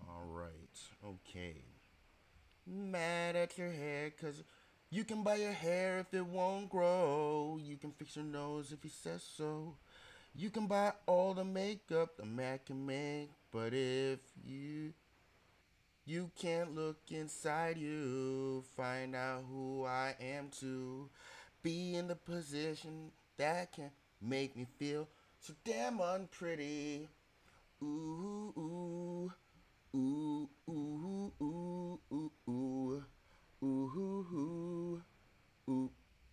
All right. Okay. Mad at your hair because you can buy your hair if it won't grow. You can fix your nose if he says so. You can buy all the makeup the man can make. But if you can't look inside you, find out who I am to be in the position that can make me feel so damn unpretty. Ooh, ooh, ooh, ooh, ooh, ooh, ooh, ooh, ooh, ooh,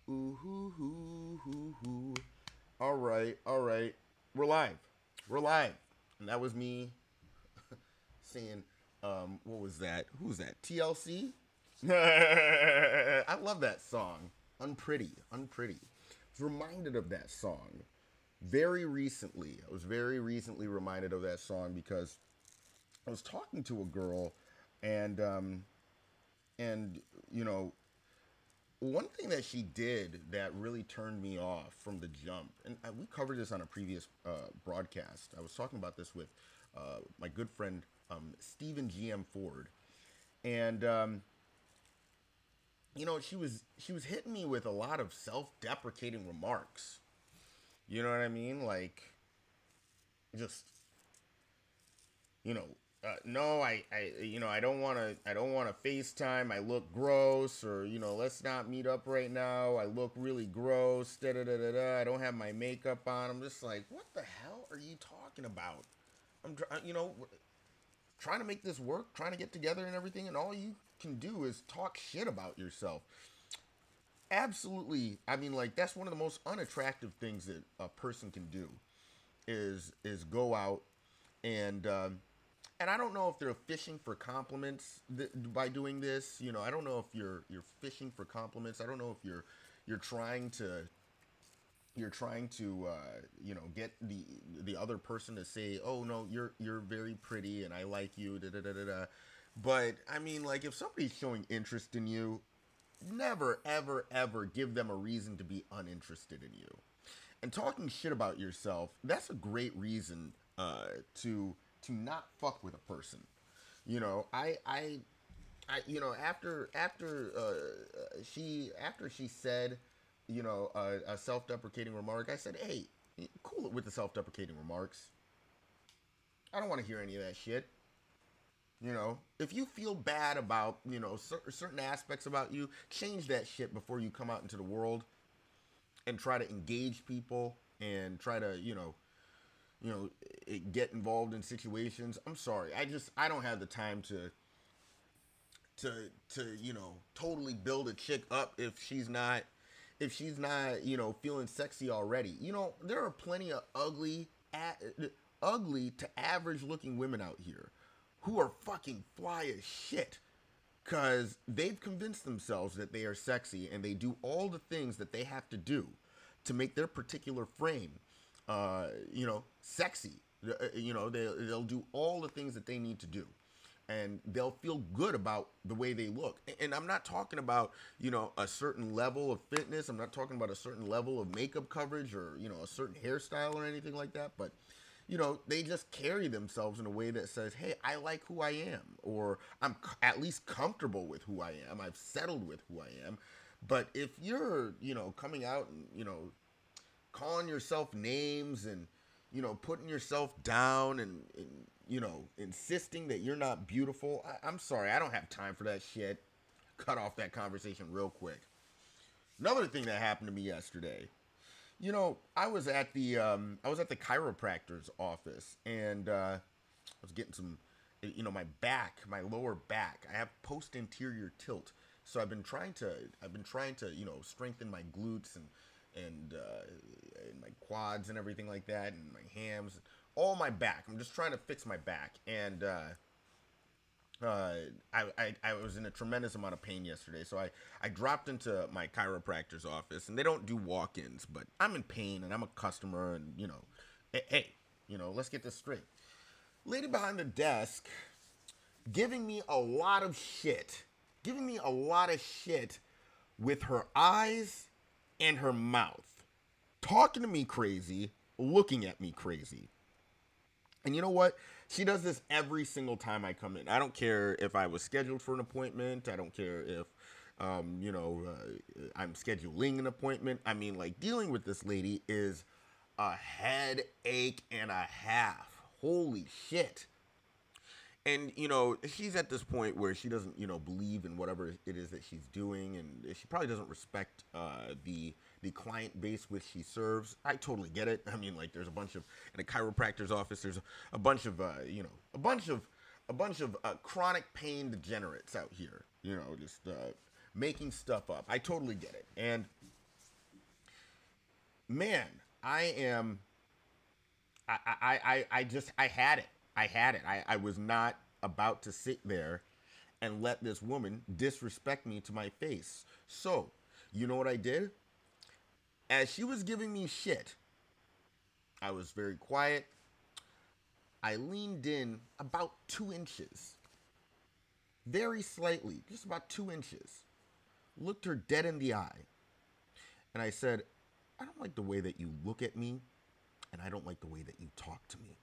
ooh, ooh, ooh. All right, all right. We're live. We're live. And that was me saying, what was that? Who was that? TLC? I love that song. Unpretty, Unpretty. I was reminded of that song very recently. I was very recently reminded of that song because I was talking to a girl, and and you know, one thing that she did that really turned me off from the jump, and we covered this on a previous broadcast. I was talking about this with my good friend Stephen GM Ford, and she was hitting me with a lot of self-deprecating remarks. You know what I mean? Like, just no, I don't want to FaceTime. I look gross, or let's not meet up right now. I look really gross. Da da da da da. I don't have my makeup on. I'm just like, what the hell are you talking about? I'm trying to make this work, trying to get together and everything, and all you can do is talk shit about yourself. Absolutely. I mean, like, that's one of the most unattractive things that a person can do is go out and I don't know if they're fishing for compliments by doing this. I don't know if you're fishing for compliments. I don't know if you're trying to get the other person to say, "Oh no, you're very pretty and I like you." Da da da da da. But I mean, like, if somebody's showing interest in you, never ever ever give them a reason to be uninterested in you. And talking shit about yourself, that's a great reason to not fuck with a person. After she said, a self-deprecating remark, I said, hey, cool it with the self-deprecating remarks. I don't want to hear any of that shit. If you feel bad about certain aspects about you, change that shit before you come out into the world and try to engage people and try to you know get involved in situations. I'm sorry, I don't have the time to totally build a chick up if she's not feeling sexy already. There are plenty of ugly to average looking women out here who are fucking fly as shit because they've convinced themselves that they are sexy and they do all the things that they have to do to make their particular frame sexy. They'll do all the things that they need to do, and they'll feel good about the way they look. And I'm not talking about a certain level of fitness. I'm not talking about a certain level of makeup coverage or a certain hairstyle or anything like that. But they just carry themselves in a way that says, hey, I like who I am, or I'm at least comfortable with who I am. I've settled with who I am. But if you're coming out and calling yourself names and putting yourself down and insisting that you're not beautiful, I'm sorry, I don't have time for that shit. Cut off that conversation real quick. Another thing that happened to me yesterday, I was at the chiropractor's office, and I was getting some, my lower back. I have post anterior tilt, so I've been trying to strengthen my glutes and my quads and everything like that, and my hams, all my back. I'm just trying to fix my back, and I was in a tremendous amount of pain yesterday, so I dropped into my chiropractor's office, and they don't do walk-ins, but I'm in pain, and I'm a customer, and hey, let's get this straight. Lady behind the desk giving me a lot of shit, giving me a lot of shit with her eyes and her mouth, talking to me crazy, looking at me crazy. And you know what? She does this every single time I come in. I don't care if I was scheduled for an appointment. I don't care if, I'm scheduling an appointment. I mean, like, dealing with this lady is a headache and a half. Holy shit. And, she's at this point where she doesn't, believe in whatever it is that she's doing. And she probably doesn't respect the client base which she serves. I totally get it. I mean, like, there's a bunch of, in a chiropractor's office, there's a bunch of, a bunch of chronic pain degenerates out here, just making stuff up. I totally get it. And, man, I had it. I was not about to sit there and let this woman disrespect me to my face. So, you know what I did? As she was giving me shit, I was very quiet. I leaned in about 2 inches. Very slightly, just about 2 inches. Looked her dead in the eye. And I said, I don't like the way that you look at me, and I don't like the way that you talk to me.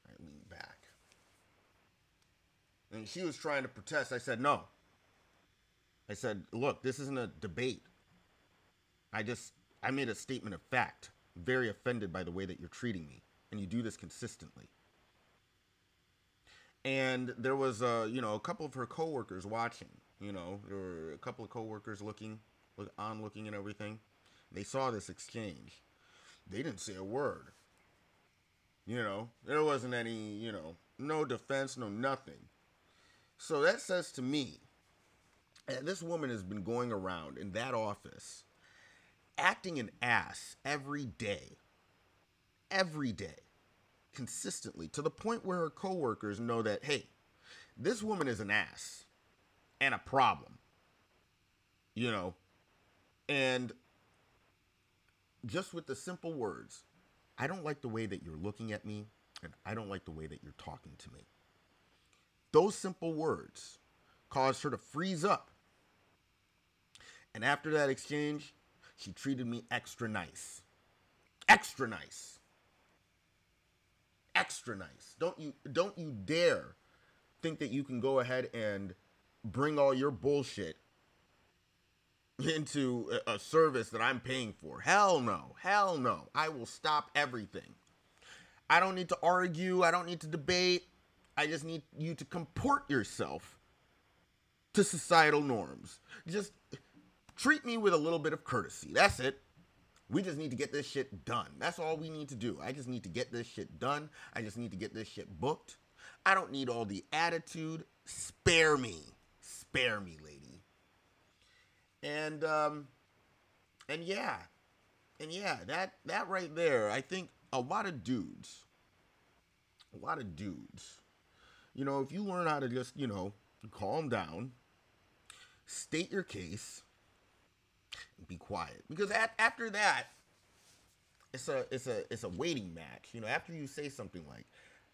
I leaned back. And she was trying to protest. I said, no. I said, look, this isn't a debate. I made a statement of fact. Very offended by the way that you're treating me. And you do this consistently. And there was, a couple of her coworkers watching. There were a couple of coworkers looking and everything. They saw this exchange. They didn't say a word. There wasn't any, no defense, no nothing. So that says to me, this woman has been going around in that office, acting an ass every day, consistently, to the point where her coworkers know that, hey, this woman is an ass and a problem, and just with the simple words, I don't like the way that you're looking at me, and I don't like the way that you're talking to me. Those simple words caused her to freeze up. And after that exchange, she treated me extra nice. Extra nice. Extra nice. Don't you dare think that you can go ahead and bring all your bullshit into a service that I'm paying for. Hell no. Hell no. I will stop everything. I don't need to argue. I don't need to debate. I just need you to comport yourself to societal norms. Just treat me with a little bit of courtesy. That's it. We just need to get this shit done. That's all we need to do. I just need to get this shit done. I just need to get this shit booked. I don't need all the attitude. Spare me. Spare me, lady. And yeah, that right there, I think a lot of dudes, if you learn how to just, calm down, state your case, and be quiet. Because after that, it's a waiting match. After you say something like,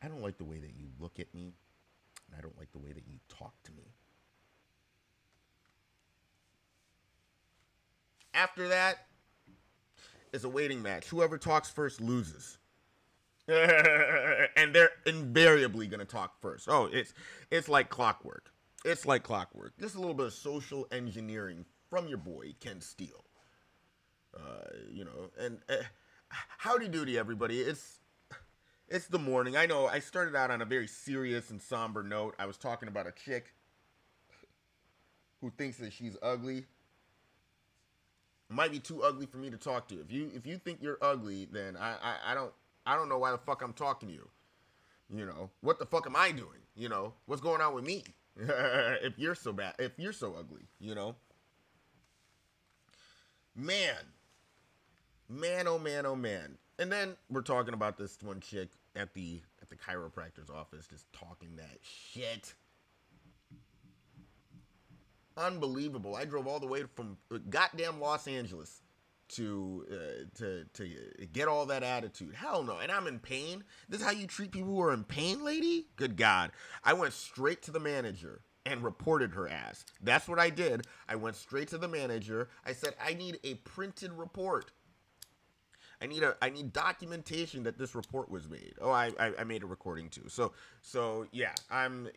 I don't like the way that you look at me, and I don't like the way that you talk to me. After that, it's a waiting match. Whoever talks first loses. And they're invariably going to talk first. Oh, it's like clockwork. It's like clockwork. Just a little bit of social engineering from your boy, Ken Steele. And howdy doody, everybody. It's the morning. I know I started out on a very serious and somber note. I was talking about a chick who thinks that she's ugly. Might be too ugly for me to talk to. If you think you're ugly, then I don't know why the fuck I'm talking to you. What the fuck am I doing? What's going on with me? If you're so bad, if you're so ugly, Man, oh man, oh man. And then we're talking about this one chick at the chiropractor's office just talking that shit. Unbelievable. I drove all the way from goddamn Los Angeles to get all that attitude. Hell no. And I'm in pain. This is how you treat people who are in pain, lady? Good God. I went straight to the manager and reported her ass. That's what I did. I went straight to the manager. I said, I need a printed report. I need documentation that this report was made. Oh, I made a recording too. So yeah, I'm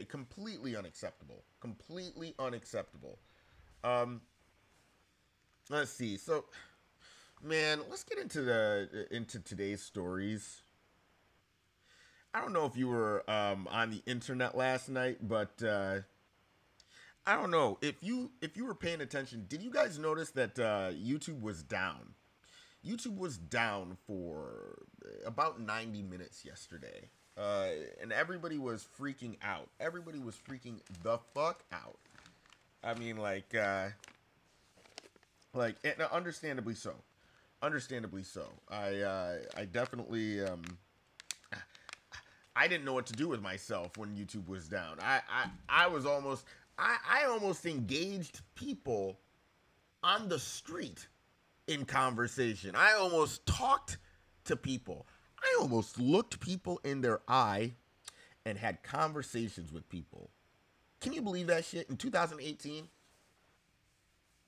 completely unacceptable. Completely unacceptable. Um, let's see. So man, let's get into today's stories. I don't know if you were on the internet last night, but I don't know if you were paying attention. Did you guys notice that YouTube was down? YouTube was down for about 90 minutes yesterday, and everybody was freaking out. Everybody was freaking the fuck out. I mean, and understandably so. Understandably so. I definitely I didn't know what to do with myself when YouTube was down. I was almost I almost engaged people on the street in conversation. I almost talked to people. I almost looked people in their eye and had conversations with people. Can you believe that shit in 2018?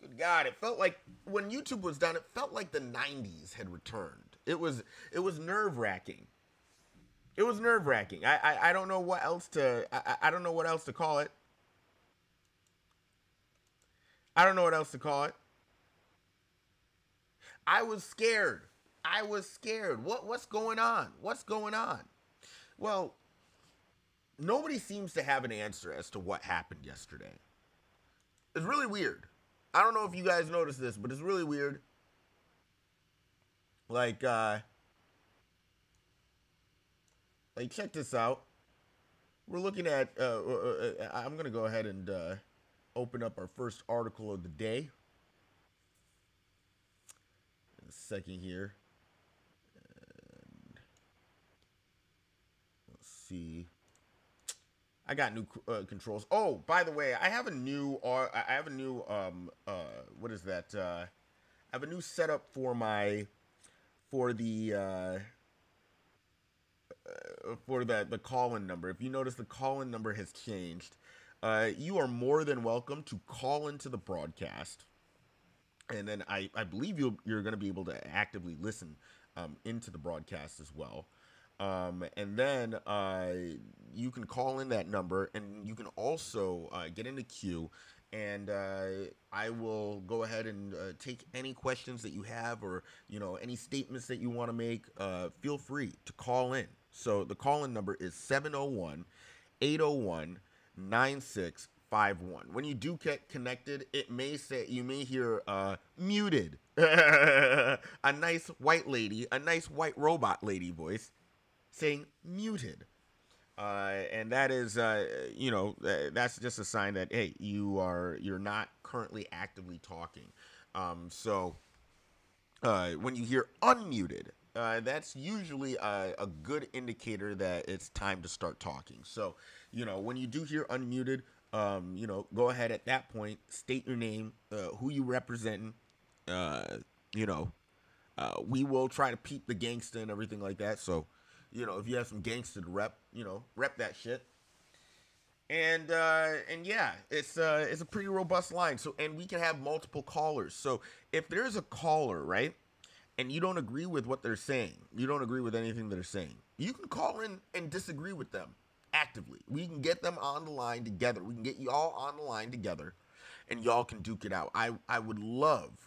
Good God, it felt like when YouTube was down, it felt like the 90s had returned. It was nerve-wracking. It was nerve-wracking. I don't know what else to I don't know what else to call it. I don't know what else to call it. I was scared. I was scared. What's going on? What's going on? Well, nobody seems to have an answer as to what happened yesterday. It's really weird. I don't know if you guys noticed this, but it's really weird. Like check this out. We're looking at I'm going to go ahead and open up our first article of the day. In a second here. And let's see. I got new controls. Oh, by the way, I have a new what is that? I have a new setup for the call-in number. If you notice, the call-in number has changed. You are more than welcome to call into the broadcast, and then I believe you're going to be able to actively listen into the broadcast as well. And then you can call in that number, and you can also get in the queue, and I will go ahead and take any questions that you have, or any statements that you want to make. Feel free to call in. So the call-in number is 701-801-9651. When you do get connected, you may hear muted, a nice white lady, a nice white robot lady voice saying muted. And that is, that's just a sign that, hey, you're not currently actively talking. So when you hear unmuted, that's usually a good indicator that it's time to start talking. So, when you do hear unmuted, go ahead at that point, state your name, who you representing, we will try to peep the gangsta and everything like that. So, if you have some gangsta to rep, rep that shit. And yeah, it's a pretty robust line. So, and we can have multiple callers. So if there's a caller, right, and you don't agree with what they're saying, you don't agree with anything they're saying, you can call in and disagree with them actively. We can get them on the line together. We can get y'all on the line together, and y'all can duke it out. I would love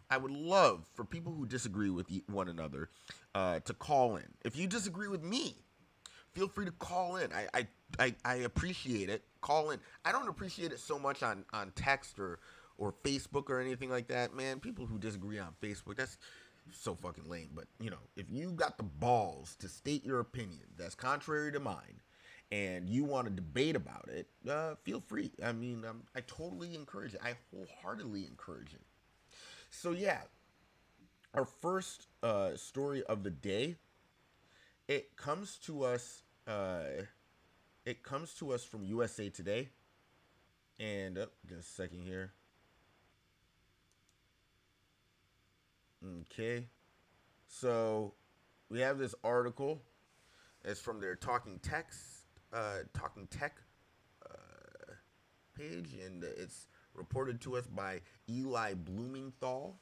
for people who disagree with one another to call in. If you disagree with me, feel free to call in. I appreciate it. Call in. I don't appreciate it so much on text or Facebook or anything like that. Man, people who disagree on Facebook, that's so fucking lame. But, if you got the balls to state your opinion that's contrary to mine, and you want to debate about it, feel free. I mean, I totally encourage it. I wholeheartedly encourage it. So yeah, our first story of the day, it comes to us from USA Today. And just a second here. Okay, so we have this article. It's from their Talking Tech page, and it's reported to us by Eli Blumenthal.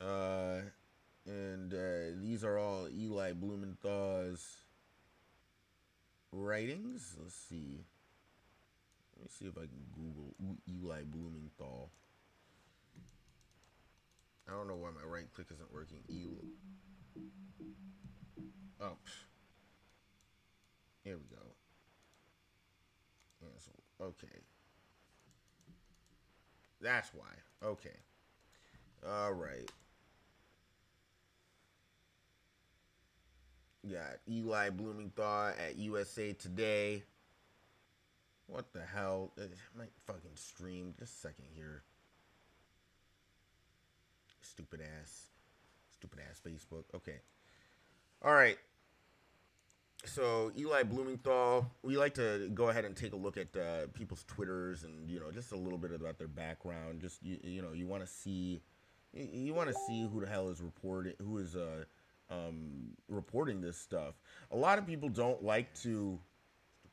Uh, and these are all Eli Blumenthal's writings. Let's see. Let me see if I can Google Eli Blumenthal. I don't know why my right click isn't working. Eli. Oh, here we go. Cancel. Okay. That's why. Okay. All right. Got Eli Blumenthal at USA Today. What the hell? My fucking stream. Just a second here. Stupid ass. Stupid ass Facebook. Okay. All right. So Eli Blumenthal, we like to go ahead and take a look at people's Twitters and just a little bit about their background. Just you want to see who the hell is reporting this stuff. A lot of people don't like to.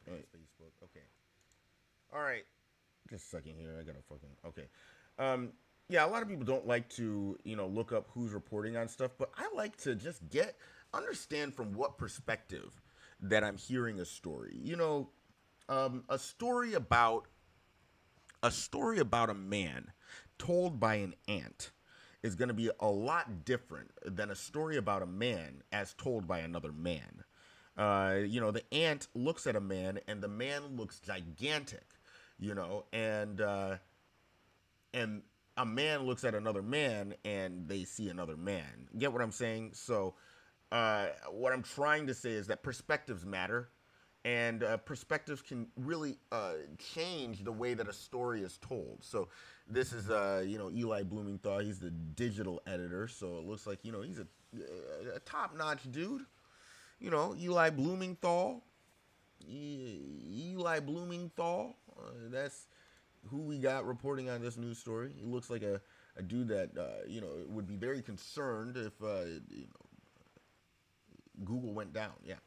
Facebook. Okay. All right. Just a second here. I gotta fucking okay. Yeah, a lot of people don't like to look up who's reporting on stuff, but I like to just understand from what perspective that I'm hearing a story. A story about a man told by an ant is going to be a lot different than a story about a man as told by another man. The ant looks at a man and the man looks gigantic, and a man looks at another man and they see another man. Get what I'm saying? So, what I'm trying to say is that perspectives matter, and perspectives can really change the way that a story is told. So, this is Eli Blumenthal. He's the digital editor, so it looks like he's a top-notch dude. Eli Blumenthal. Eli Blumenthal. That's who we got reporting on this news story. He looks like a dude that would be very concerned if Google went down. Yeah,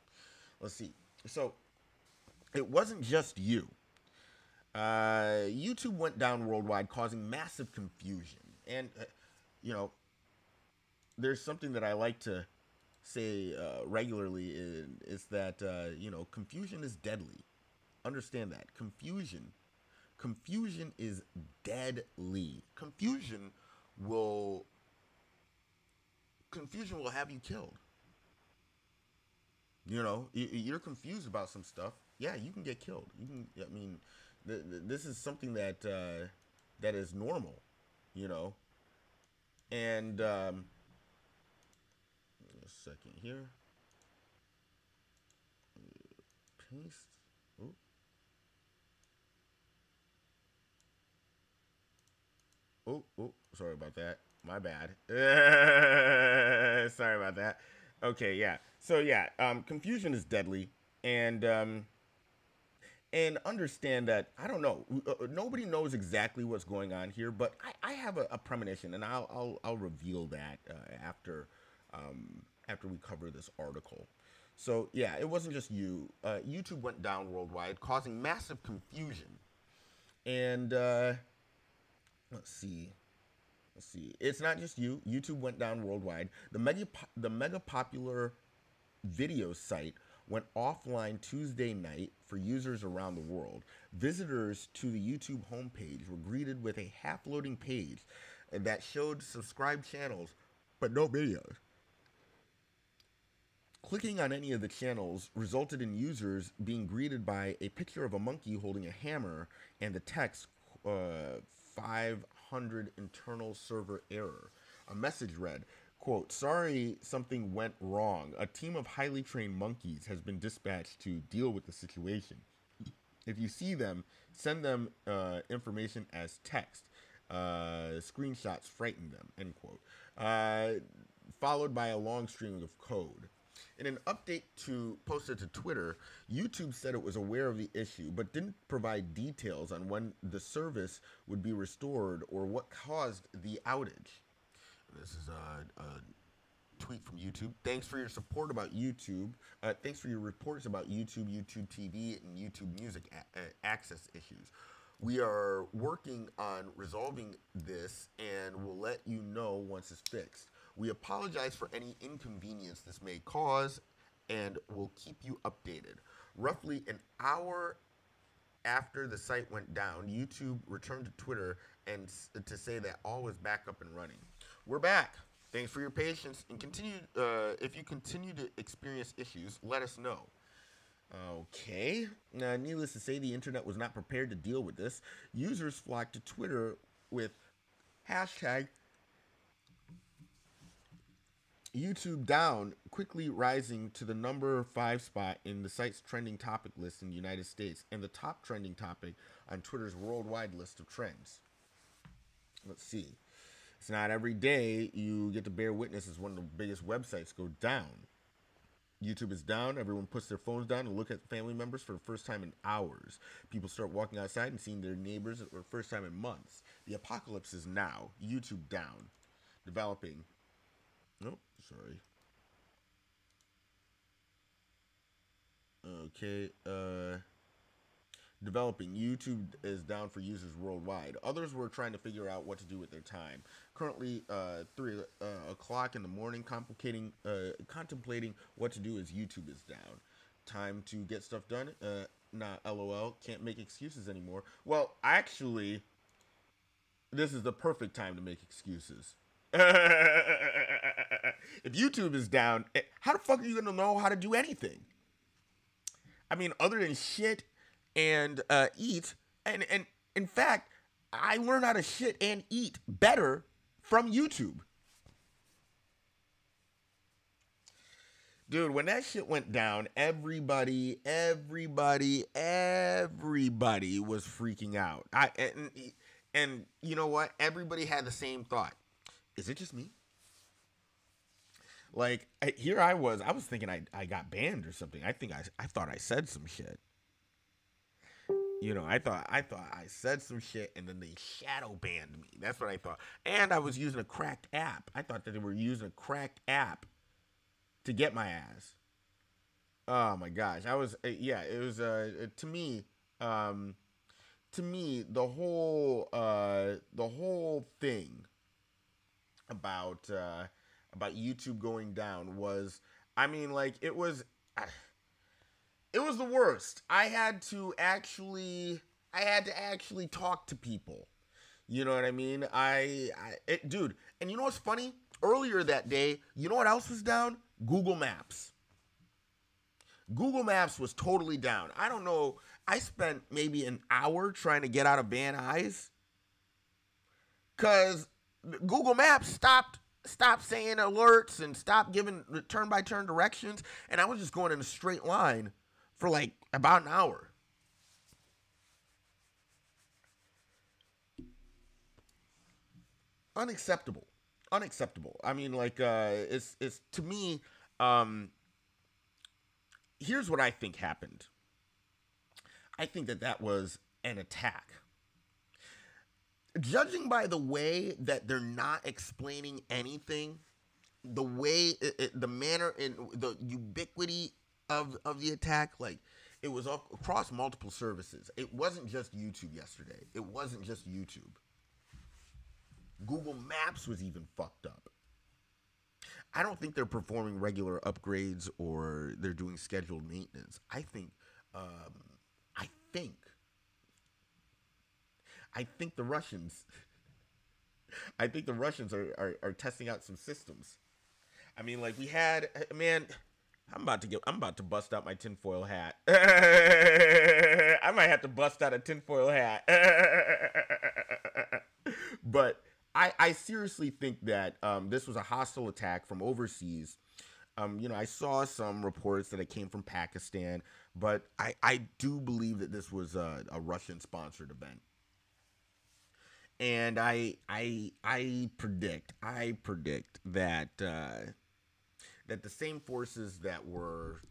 let's see. So it wasn't just you. YouTube went down worldwide, causing massive confusion. And there's something that I like to say regularly is that confusion is deadly. Understand that confusion is deadly. Will confusion will have you killed. You're confused about some stuff. Yeah, you can get killed. You can. I mean, this is something that is normal. You know, and a second here. Paste. Oh, oh, sorry about that. My bad. Sorry about that. Okay, yeah. So yeah, confusion is deadly, and understand that I don't know. Nobody knows exactly what's going on here, but I have a premonition, and I'll reveal that after we cover this article. So yeah, it wasn't just you. YouTube went down worldwide, causing massive confusion, and let's see. Let's see. It's not just you. YouTube went down worldwide. The mega popular video site went offline Tuesday night for users around the world. Visitors to the YouTube homepage were greeted with a half-loading page that showed subscribed channels, but no videos. Clicking on any of the channels resulted in users being greeted by a picture of a monkey holding a hammer and the text 500 internal server error. A message read, quote, "Sorry, something went wrong. A team of highly trained monkeys has been dispatched to deal with the situation. If you see them, send them information as text. Screenshots frighten them," end quote. Followed by a long string of code. In an update posted to Twitter, YouTube said it was aware of the issue, but didn't provide details on when the service would be restored or what caused the outage. This is a tweet from YouTube. Thanks for your support about YouTube. Thanks for your reports about YouTube, YouTube TV, and YouTube Music access issues. We are working on resolving this and we'll let you know once it's fixed. We apologize for any inconvenience this may cause and we'll keep you updated. Roughly an hour after the site went down, YouTube returned to Twitter and to say that all was back up and running. We're back. Thanks for your patience and continue. If you continue to experience issues, let us know. Okay. Needless to say, the internet was not prepared to deal with this. Users flocked to Twitter with hashtag YouTube down, quickly rising to the number 5 spot in the site's trending topic list in the United States and the top trending topic on Twitter's worldwide list of trends. Let's see. It's not every day you get to bear witness as one of the biggest websites go down. YouTube is down. Everyone puts their phones down and look at family members for the first time in hours. People start walking outside and seeing their neighbors for the first time in months. The apocalypse is now. YouTube down. Developing. Nope, sorry. Okay, developing. YouTube is down for users worldwide. Others were trying to figure out what to do with their time. Currently, 3 o'clock in the morning, contemplating what to do as YouTube is down. Time to get stuff done. Not LOL. Can't make excuses anymore. Well, actually, this is the perfect time to make excuses. If YouTube is down, how the fuck are you gonna know how to do anything? I mean, other than shit and eat, and in fact, I learned how to shit and eat better from YouTube. Dude, when that shit went down, everybody was freaking out. And you know what? Everybody had the same thought. Is it just me? Like, here I was thinking I got banned or something. I thought I said some shit. You know, I thought I said some shit and then they shadow banned me. That's what I thought. And I was using a cracked app. I thought that they were using a cracked app to get my ass. Oh my gosh. It was to me the whole thing about YouTube going down was, I mean, like, it was the worst. I had to actually talk to people. You know what I mean? Dude, and you know what's funny? Earlier that day, you know what else was down? Google Maps. Google Maps was totally down. I don't know. I spent maybe an hour trying to get out of Van Nuys because Google Maps stopped saying alerts and stopped giving turn-by-turn directions, and I was just going in a straight line for like about an hour. Unacceptable. I mean, like, it's to me. Here's what I think happened. I think that was an attack. Judging by the way that they're not explaining anything, the way, the manner, and the ubiquity of the attack, like, it was across multiple services. It wasn't just YouTube yesterday. It wasn't just YouTube. Google Maps was even fucked up. I don't think they're performing regular upgrades or they're doing scheduled maintenance. I think the Russians. I think the Russians are testing out some systems. I mean, like, we had, man. I'm about to bust out my tinfoil hat. I might have to bust out a tinfoil hat. But I seriously think that this was a hostile attack from overseas. I saw some reports that it came from Pakistan, but I do believe that this was a Russian-sponsored event. And I predict that that the same forces that were,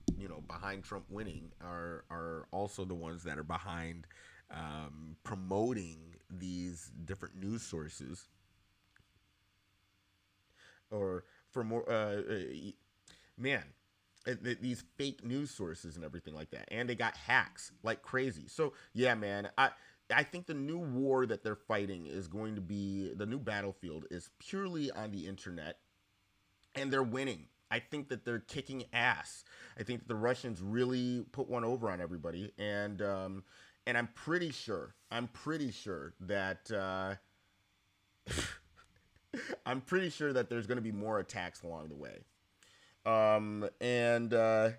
behind Trump winning are also the ones that are behind promoting these different news sources, or for more man, these fake news sources and everything like that. And they got hacks like crazy. So yeah, man, I think the new war that they're fighting is going to be, the new battlefield is purely on the internet, and they're winning. I think that they're kicking ass. I think that the Russians really put one over on everybody, and I'm pretty sure that I'm pretty sure that there's going to be more attacks along the way. Um, and uh,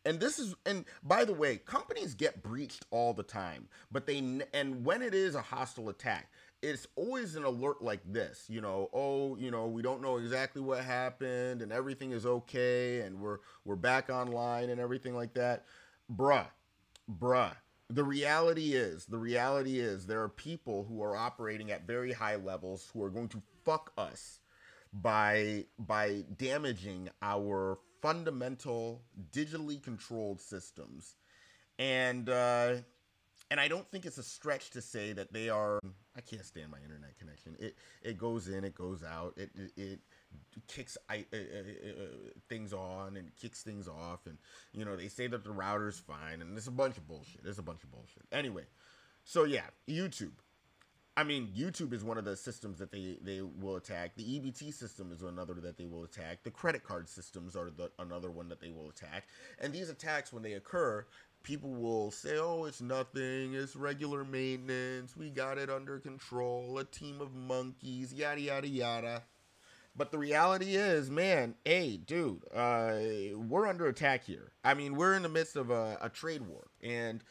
and this is, and by the way, companies get breached all the time, but and when it is a hostile attack, it's always an alert like this, oh, we don't know exactly what happened and everything is okay and we're back online and everything like that. Bruh, bruh. The reality is there are people who are operating at very high levels who are going to fuck us by damaging our fundamental digitally controlled systems. And uh and I don't think it's a stretch to say that they are. I can't stand my internet connection. It goes in, it goes out. It kicks things on and kicks things off, and they say that the router's fine, and it's a bunch of bullshit. It's a bunch of bullshit. Anyway, so yeah, YouTube. I mean, YouTube is one of the systems that they will attack. The EBT system is another that they will attack. The credit card systems are another one that they will attack. And these attacks, when they occur, people will say, oh, it's nothing. It's regular maintenance. We got it under control. A team of monkeys, yada, yada, yada. But the reality is, man, hey, dude, we're under attack here. I mean, we're in the midst of a trade war, and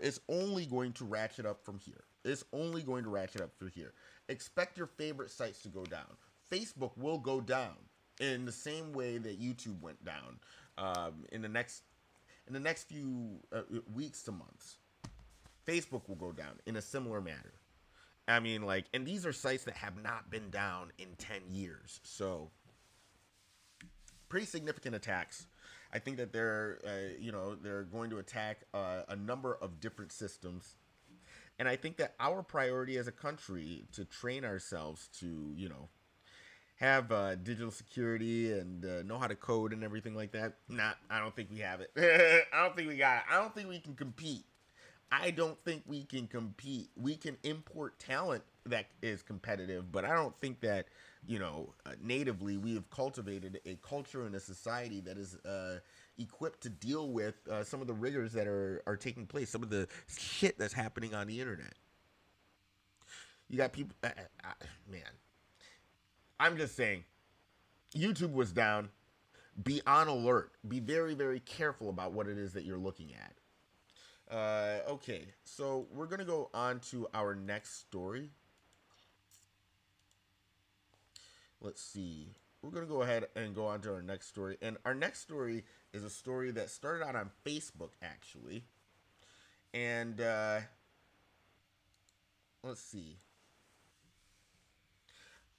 it's only going to ratchet up from here. It's only going to ratchet up through here. Expect your favorite sites to go down. Facebook will go down in the same way that YouTube went down in the next few weeks to months. Facebook will go down in a similar manner. I mean, like, and these are sites that have not been down in 10 years. So, pretty significant attacks. I think that they're going to attack a number of different systems. And I think that our priority as a country to train ourselves to, have digital security and know how to code and everything like that. Nah, I don't think we have it. I don't think we got it. I don't think we can compete. I don't think we can compete. We can import talent that is competitive, but I don't think that, natively we have cultivated a culture and a society that is equipped to deal with some of the rigors that are taking place, some of the shit that's happening on the internet. You got people, man, I'm just saying, YouTube was down. Be on alert. Be very, very careful about what it is that you're looking at. Okay, so we're going to go on to our next story. Let's see. We're going to go ahead and go on to our next story. And our next story is a story that started out on Facebook, actually. And let's see.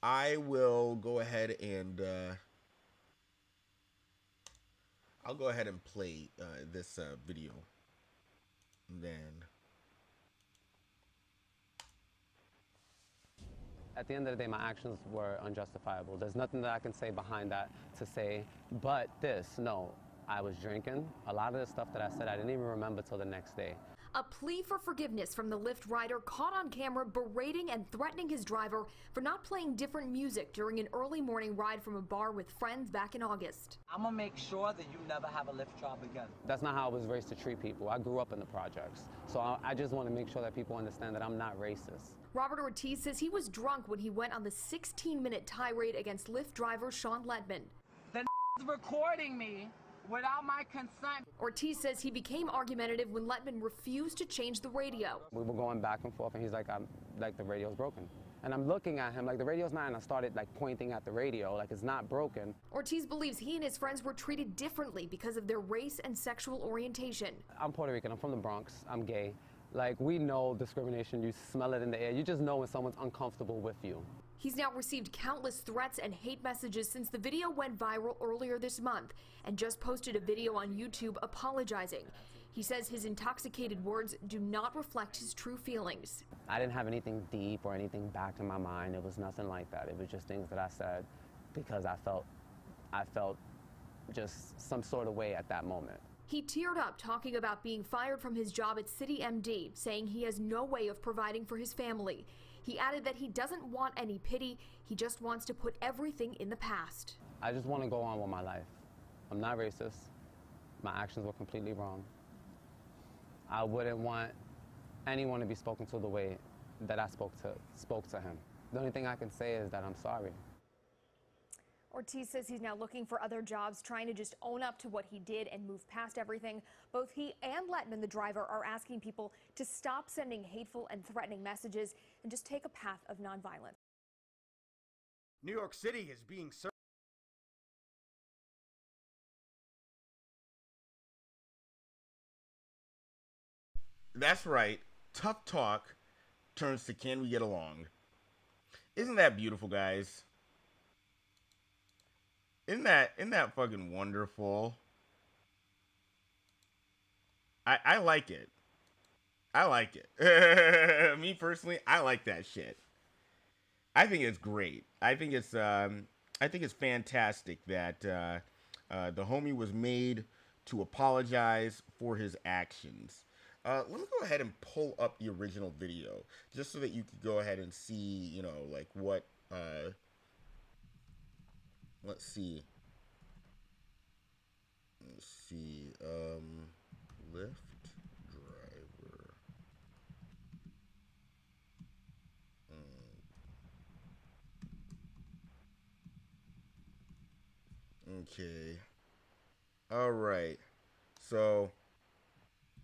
I will go ahead and I'll go ahead and play this video. And then at the end of the day, my actions were unjustifiable. There's nothing that I can say behind that to say, but this, no, I was drinking. A lot of the stuff that I said, I didn't even remember till the next day. A plea for forgiveness from the Lyft rider caught on camera berating and threatening his driver for not playing different music during an early morning ride from a bar with friends back in August. I'm gonna make sure that you never have a Lyft job again. That's not how I was raised to treat people. I grew up in the projects. So I just want to make sure that people understand that I'm not racist. Robert Ortiz says he was drunk when he went on the 16-minute tirade against Lyft driver Sean Letman. The recording me without my consent. Ortiz says he became argumentative when Letman refused to change the radio. We were going back and forth, and he's like, the radio's broken. And I'm looking at him like the radio's not, and I started like pointing at the radio like it's not broken. Ortiz believes he and his friends were treated differently because of their race and sexual orientation. I'm Puerto Rican, I'm from the Bronx, I'm gay. Like, we know discrimination, you smell it in the air. You just know when someone's uncomfortable with you. He's now received countless threats and hate messages since the video went viral earlier this month and just posted a video on YouTube apologizing. He says his intoxicated words do not reflect his true feelings. I didn't have anything deep or anything back in my mind. It was nothing like that. It was just things that I said because I felt just some sort of way at that moment. He teared up talking about being fired from his job at City MD, saying he has no way of providing for his family. He added that he doesn't want any pity, he just wants to put everything in the past. I just want to go on with my life. I'm not racist. My actions were completely wrong. I wouldn't want anyone to be spoken to the way that I spoke to him. The only thing I can say is that I'm sorry. Ortiz says he's now looking for other jobs, trying to just own up to what he did and move past everything. Both he and Letman, the driver, are asking people to stop sending hateful and threatening messages and just take a path of nonviolence. New York City is being served. That's right. Tough talk turns to can we get along. Isn't that beautiful, guys? Isn't that fucking wonderful? I like it. I like it. Me personally, I like that shit. I think it's great. I think it's fantastic that the homie was made to apologize for his actions. Let me go ahead and pull up the original video just so that you could go ahead and see, you know, like what, let's see, Lyft driver, okay, all right, so,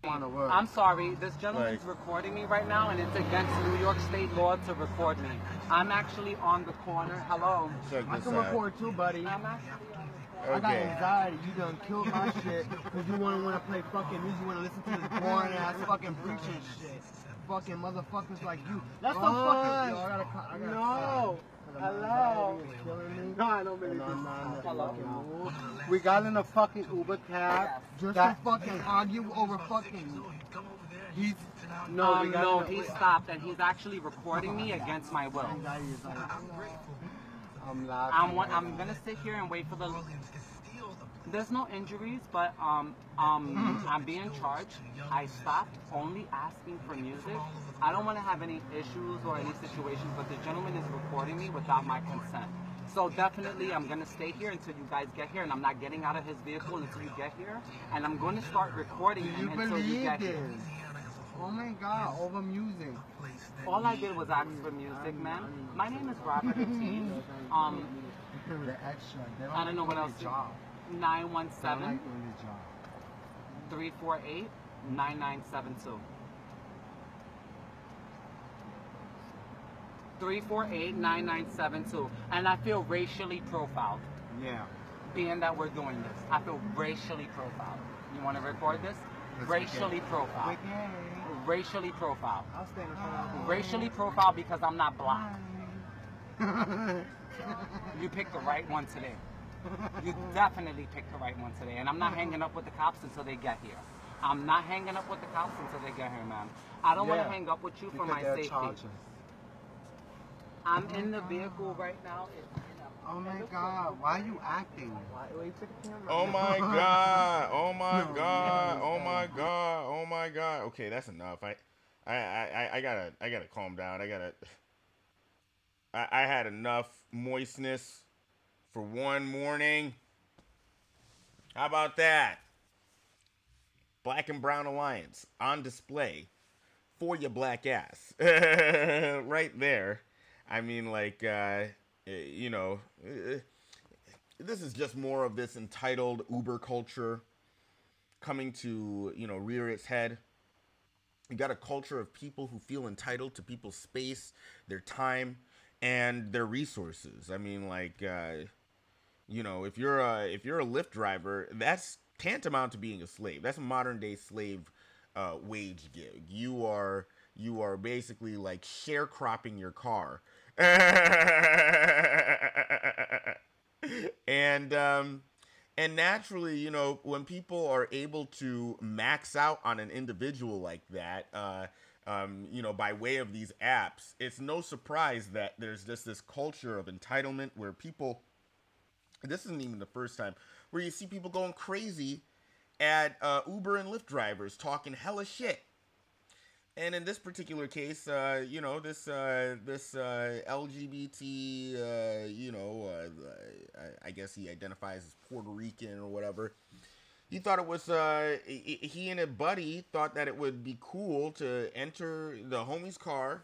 I'm sorry, this gentleman's recording me right now, and it's against New York State law to record me. I'm actually on the corner. Hello. I can record too, buddy. I'm actually on the corner. I got anxiety. You done killed my shit because you want to play fucking music. You want to listen to this boring ass fucking preaching shit. Fucking motherfuckers like you. That's the fucking. Yo, I gotta No. Hello. No, I don't really Hello. We got in a fucking Uber cab. Just to fucking argue over fucking. He's no, he stopped and he's actually recording me against my will. I'm laughing. I'm gonna sit here and wait for the. There's no injuries, but I'm being charged. I stopped only asking for music. I don't want to have any issues or any situations, but the gentleman is recording me without my consent. So definitely I'm gonna stay here until you guys get here, and I'm not getting out of his vehicle until you get here, and I'm going to start recording him until you get here. Oh my God, over music. All I did was ask for music, man. My name is Robert Ortiz. I don't know what else. 917 348 9972. 348-9972. And I feel racially profiled. Yeah. Being that we're doing this, I feel racially profiled. You want to record this? Racially profiled. Racially profiled. I'll stand in front of you. Racially profiled because I'm not black. You picked the right one today. You definitely picked the right one today. And I'm not hanging up with the cops until they get here. I'm not hanging up with the cops until they get here, man. I don't want to hang up with you for my safety. I'm in the vehicle right now. Oh my God, why are you acting? oh my God, oh my God, oh my God, oh my God. Okay, that's enough. I gotta calm down. I had enough moistness for one morning. How about that? Black and Brown Alliance on display for your black ass. Right there. I mean, like, you know, this is just more of this entitled Uber culture coming to, you know, rear its head. You got a culture of people who feel entitled to people's space, their time, and their resources. I mean, like, you know, if you're a Lyft driver, that's tantamount to being a slave. That's a modern day slave wage gig. You are basically like sharecropping your car. And naturally, you know, when people are able to max out on an individual like that, you know, by way of these apps, it's no surprise that there's just this culture of entitlement where people, this isn't even the first time, where you see people going crazy at Uber and Lyft drivers talking hella shit. And in this particular case, you know, this LGBT, you know, I guess he identifies as Puerto Rican or whatever. He thought it was, he and a buddy thought that it would be cool to enter the homie's car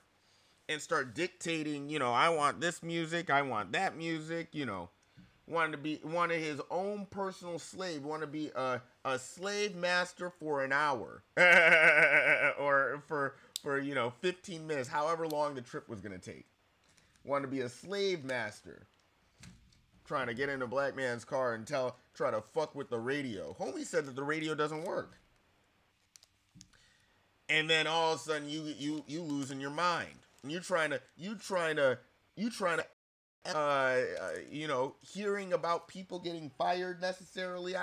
and start dictating, you know, I want this music, I want that music, you know. Wanted his own personal slave, wanted to be a slave master for an hour. Or for, you know, 15 minutes, however long the trip was going to take. Wanted to be a slave master. Trying to get in a black man's car and try to fuck with the radio. Homie said that the radio doesn't work. And then all of a sudden you losing your mind. And you trying to you know, hearing about people getting fired necessarily.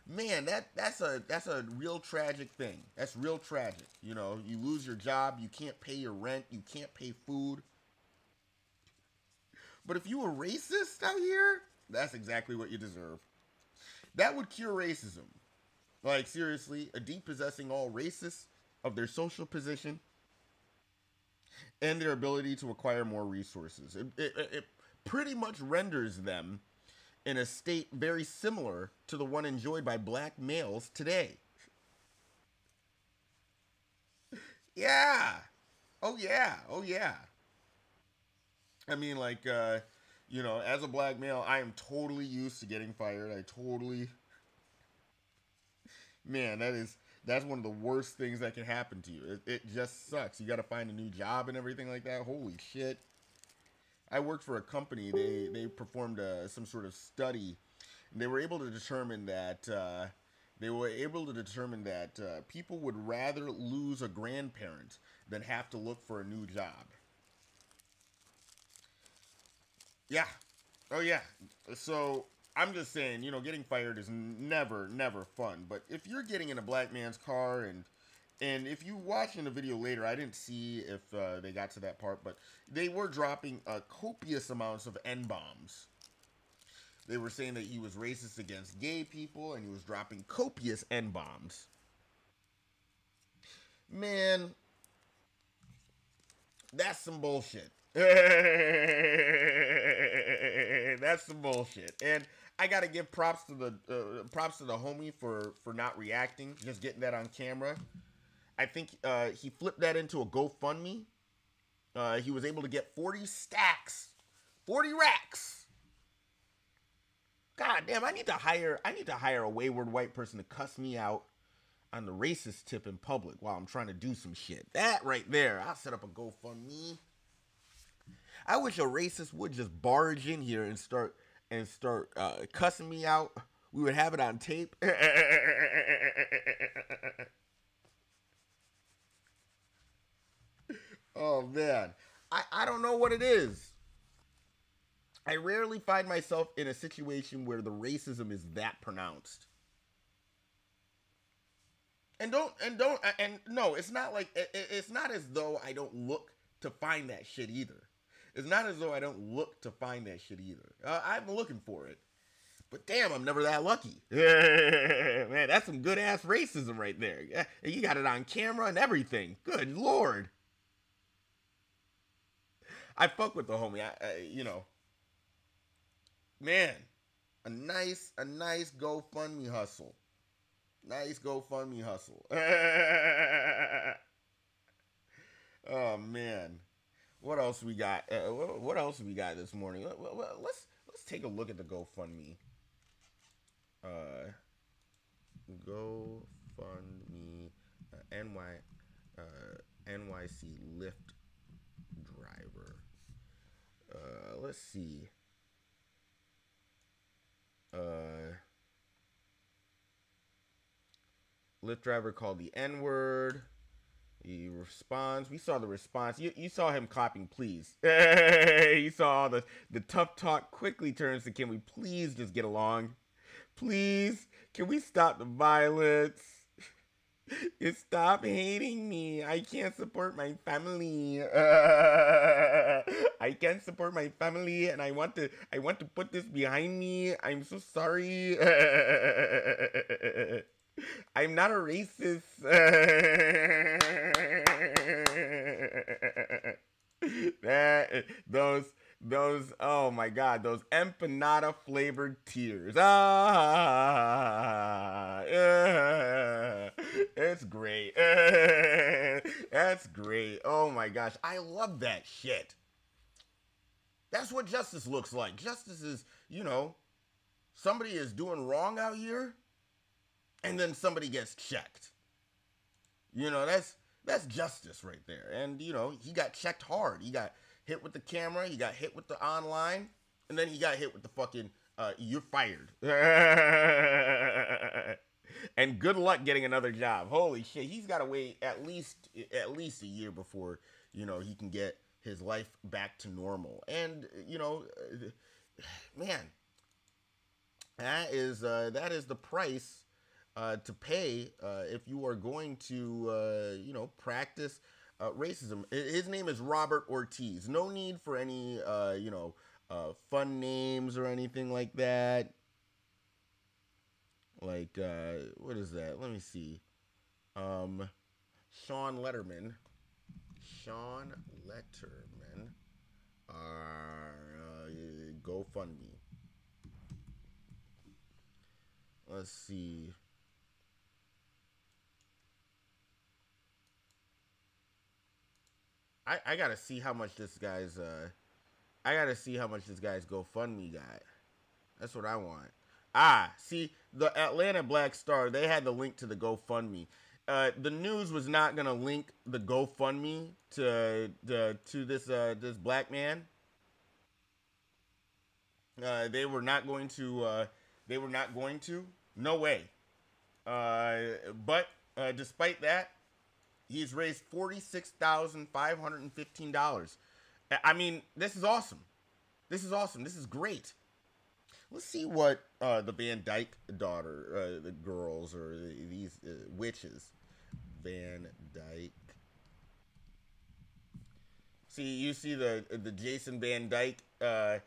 Man, that's a real tragic thing. That's real tragic. You know, you lose your job, you can't pay your rent, you can't pay food. But if you were racist out here, that's exactly what you deserve. That would cure racism. Like, seriously, a depossessing all racists of their social position and their ability to acquire more resources. It pretty much renders them in a state very similar to the one enjoyed by black males today. Yeah. Oh, yeah. Oh, yeah. I mean, like, you know, as a black male, I am totally used to getting fired. Man, that's one of the worst things that can happen to you. It just sucks. You got to find a new job and everything like that. Holy shit. I worked for a company. They performed some sort of study. And they were able to determine that people would rather lose a grandparent than have to look for a new job. Yeah. Oh, yeah. So, I'm just saying, you know, getting fired is never fun. But if you're getting in a black man's car, and if you watch in the video later, I didn't see if they got to that part, but they were dropping copious amounts of N-bombs. They were saying that he was racist against gay people, and he was dropping copious N-bombs. Man, that's some bullshit. That's some bullshit. And I gotta give props to the homie for not reacting, just getting that on camera. I think he flipped that into a GoFundMe. He was able to get 40 stacks, 40 racks. God damn, I need to hire a wayward white person to cuss me out on the racist tip in public while I'm trying to do some shit. That right there, I'll set up a GoFundMe. I wish a racist would just barge in here and start cussing me out. We would have it on tape. Oh, man. I don't know what it is. I rarely find myself in a situation where the racism is that pronounced. And no, it's not like, it's not as though I don't look to find that shit either. It's not as though I don't look to find that shit either. I'm looking for it. But damn, I'm never that lucky. Man, that's some good-ass racism right there. Yeah, you got it on camera and everything. Good Lord. I fuck with the homie. You know. Man, a nice GoFundMe hustle. Nice GoFundMe hustle. Oh, man. What else we got? What else we got this morning? Let's take a look at the GoFundMe. GoFundMe NYC Lyft driver. Let's see. Lyft driver called the N-word. He responds. We saw the response. You saw him clapping, please. You saw all the tough talk quickly turns to, can we please just get along? Please, can we stop the violence? You stop hating me. I can't support my family. I can't support my family, and I want to put this behind me. I'm so sorry. I'm not a racist. Those, oh my God, those empanada flavored tears. Yeah. It's great. That's great. Oh my gosh, I love that shit. That's what justice looks like. Justice is, somebody is doing wrong out here, and then somebody gets checked. That's justice right there. And he got checked hard. He got hit with the camera, he got hit with the online, and then he got hit with the fucking you're fired. And good luck getting another job. Holy shit, he's got to wait at least a year before he can get his life back to normal. And man, that is the price to pay if you are going to practice racism. His name is Robert Ortiz. No need for any fun names or anything like that. Like what is that? Let me see. Sean Letterman. GoFundMe. Let's see. I gotta see how much this guy's GoFundMe got. That's what I want. See, the Atlanta Black Star, they had the link to the GoFundMe. The news was not gonna link the GoFundMe to this black man. They were not going to. No way. But despite that, he's raised $46,515. I mean, this is awesome. This is great. Let's see what the Van Dyke daughter, the girls, or these witches. Van Dyke. You see the Jason Van Dyke, the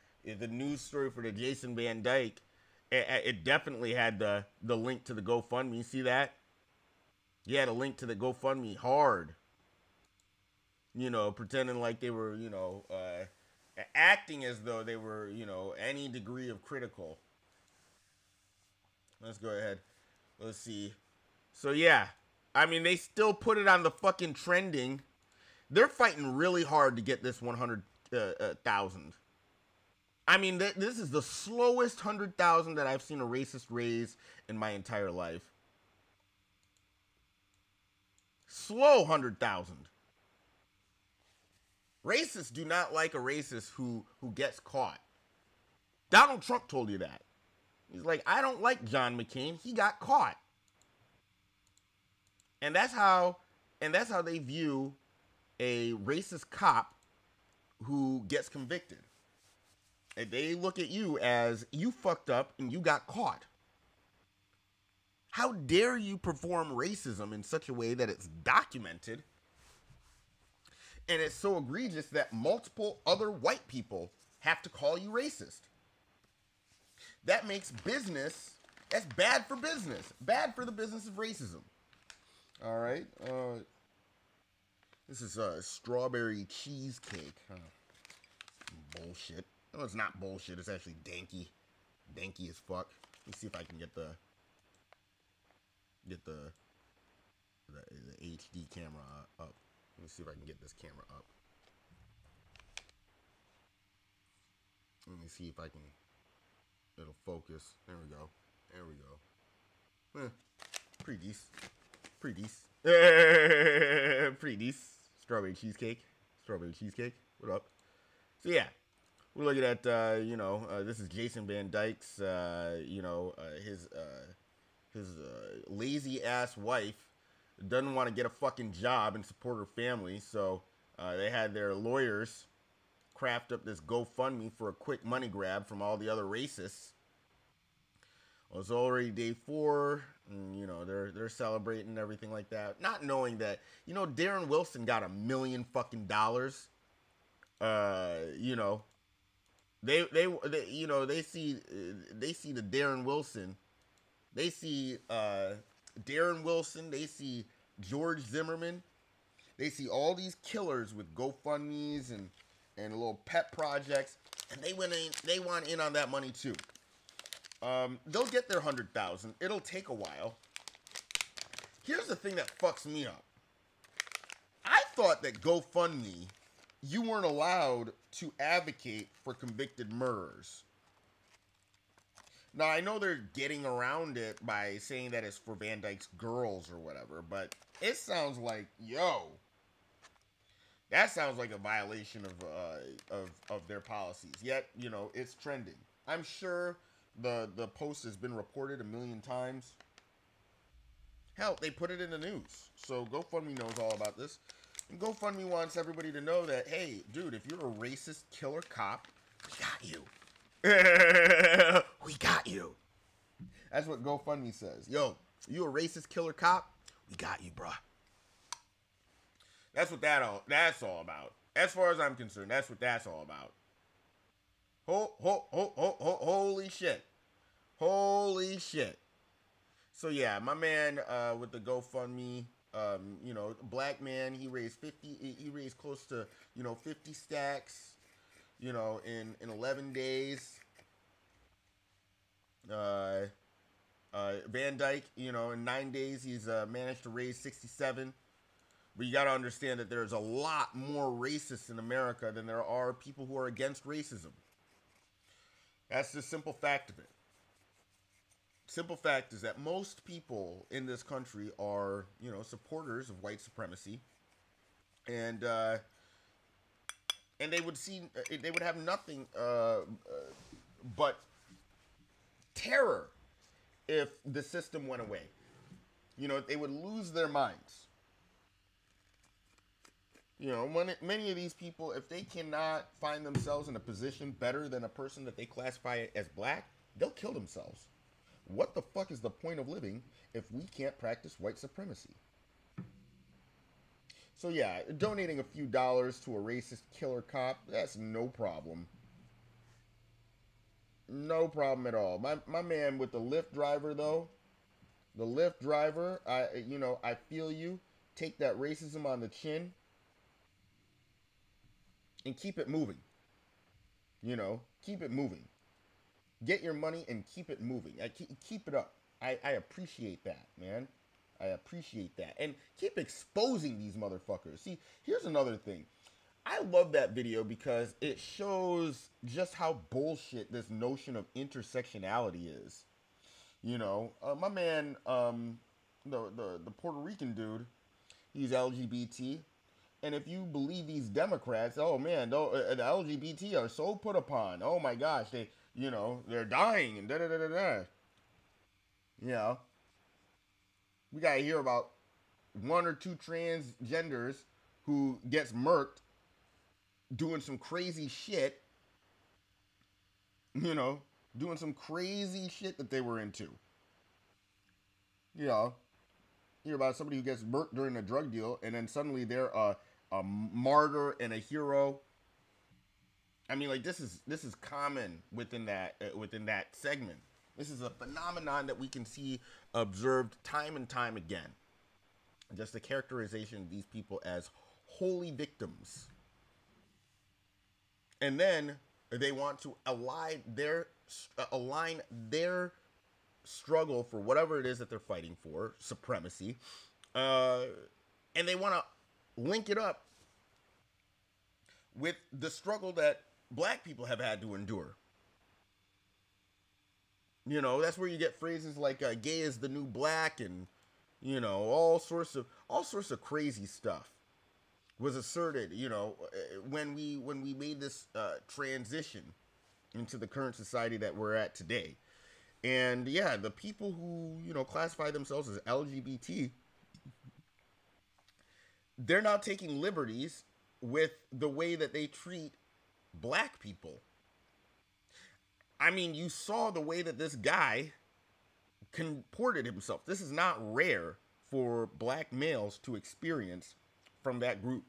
news story for the Jason Van Dyke. It definitely had the link to the GoFundMe. See that? He had a link to the GoFundMe hard. Pretending like they were, acting as though they were, any degree of critical. Let's go ahead. Let's see. So, yeah. I mean, they still put it on the fucking trending. They're fighting really hard to get this 100,000. I mean, this is the slowest 100,000 that I've seen a racist raise in my entire life. Slow 100,000. Racists do not like a racist who gets caught. Donald Trump told you that. He's like, I don't like John McCain. He got caught. And that's how they view a racist cop who gets convicted. And they look at you as you fucked up and you got caught. How dare you perform racism in such a way that it's documented, and it's so egregious that multiple other white people have to call you racist? That makes business, that's bad for business. Bad for the business of racism. All right. This is a strawberry cheesecake. Bullshit. No, it's not bullshit. It's actually danky. Danky as fuck. Let me see if I can get the HD camera up. Let me see if I can get this camera up. Let me see if I can. It'll focus. There we go. There we go. Pretty decent. Pretty decent. Pretty decent. Strawberry cheesecake. Strawberry cheesecake. What up? So yeah, we're looking at this is Jason Van Dyke's his lazy ass wife doesn't want to get a fucking job and support her family, so they had their lawyers craft up this GoFundMe for a quick money grab from all the other racists. Well, it's already day 4, and they're celebrating and everything like that, not knowing that Darren Wilson got $1 million fucking dollars. They see the Darren Wilson. They see Darren Wilson. They see George Zimmerman. They see all these killers with GoFundMes and little pet projects, and they want in on that money too. They'll get their 100,000. It'll take a while. Here's the thing that fucks me up. I thought that GoFundMe, you weren't allowed to advocate for convicted murderers. Now, I know they're getting around it by saying that it's for Van Dyke's girls or whatever, but it sounds like, that sounds like a violation of their policies. Yet, you know, it's trending. I'm sure the post has been reported a million times. Hell, they put it in the news. So GoFundMe knows all about this. And GoFundMe wants everybody to know that, hey, dude, if you're a racist killer cop, we got you. We got you. That's what GoFundMe says. Yo, you a racist killer cop? We got you, bruh. That's what that's all about. As far as I'm concerned, that's what that's all about. Holy shit. Holy shit. So yeah, my man with the GoFundMe, you know, black man, he raised close to, you know, 50 stacks, you know, in 11 days. Van Dyke, you know, in 9 days, he's managed to raise 67. But you got to understand that there's a lot more racists in America than there are people who are against racism. That's the simple fact of it. Simple fact is that most people in this country are, you know, supporters of white supremacy. And they would have nothing but terror if the system went away. You know, they would lose their minds. You know, many of these people, if they cannot find themselves in a position better than a person that they classify as black, they'll kill themselves. What the fuck is the point of living if we can't practice white supremacy? So yeah, donating a few dollars to a racist killer cop, that's no problem. No problem at all. My man with the Lyft driver, though, the Lyft driver, I feel you. Take that racism on the chin and keep it moving. You know, keep it moving. Get your money and keep it moving. Keep it up. I appreciate that, man. I appreciate that. And keep exposing these motherfuckers. See, here's another thing. I love that video because it shows just how bullshit this notion of intersectionality is. You know, my man, the Puerto Rican dude, he's LGBT. And if you believe these Democrats, oh man, the LGBT are so put upon. Oh my gosh, they're dying and da-da-da-da-da. You know, we got to hear about one or two transgenders who gets murked doing some crazy shit, you know, doing some crazy shit that they were into. You know, hear about somebody who gets murked during a drug deal and then suddenly they're a martyr and a hero. I mean, like, this is common within that segment. This is a phenomenon that we can see observed time and time again. Just the characterization of these people as holy victims. And then they want to align their struggle for whatever it is that they're fighting for, supremacy, and they want to link it up with the struggle that black people have had to endure. You know, that's where you get phrases like "gay is the new black" and, you know, all sorts of crazy stuff was asserted. You know, when we made this transition into the current society that we're at today. And yeah, the people who, you know, classify themselves as LGBT, they're now taking liberties with the way that they treat black people. I mean, you saw the way that this guy comported himself. This is not rare for black males to experience from that group.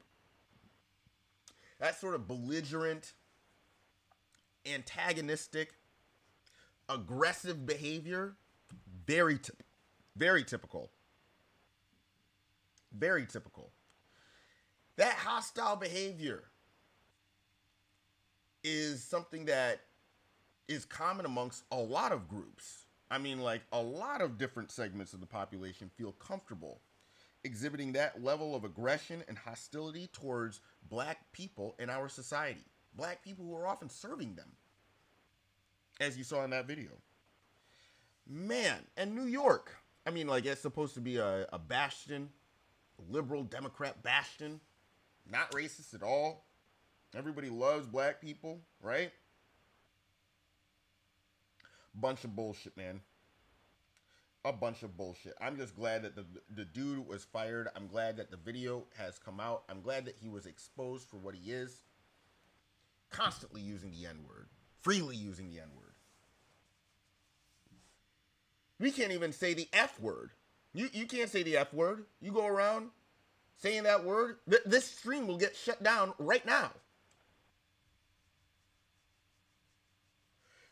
That sort of belligerent, antagonistic, aggressive behavior, very typical. Very typical. That hostile behavior is something that is common amongst a lot of groups. I mean, like, a lot of different segments of the population feel comfortable exhibiting that level of aggression and hostility towards black people in our society. Black people who are often serving them, as you saw in that video. Man, and New York, I mean, like, it's supposed to be a bastion, a liberal Democrat bastion, not racist at all. Everybody loves black people, right? Bunch of bullshit, man. A bunch of bullshit. I'm just glad that the dude was fired. I'm glad that the video has come out. I'm glad that he was exposed for what he is. Constantly using the N-word. Freely using the N-word. We can't even say the F word. You can't say the F word. You go around saying that word, this stream will get shut down right now.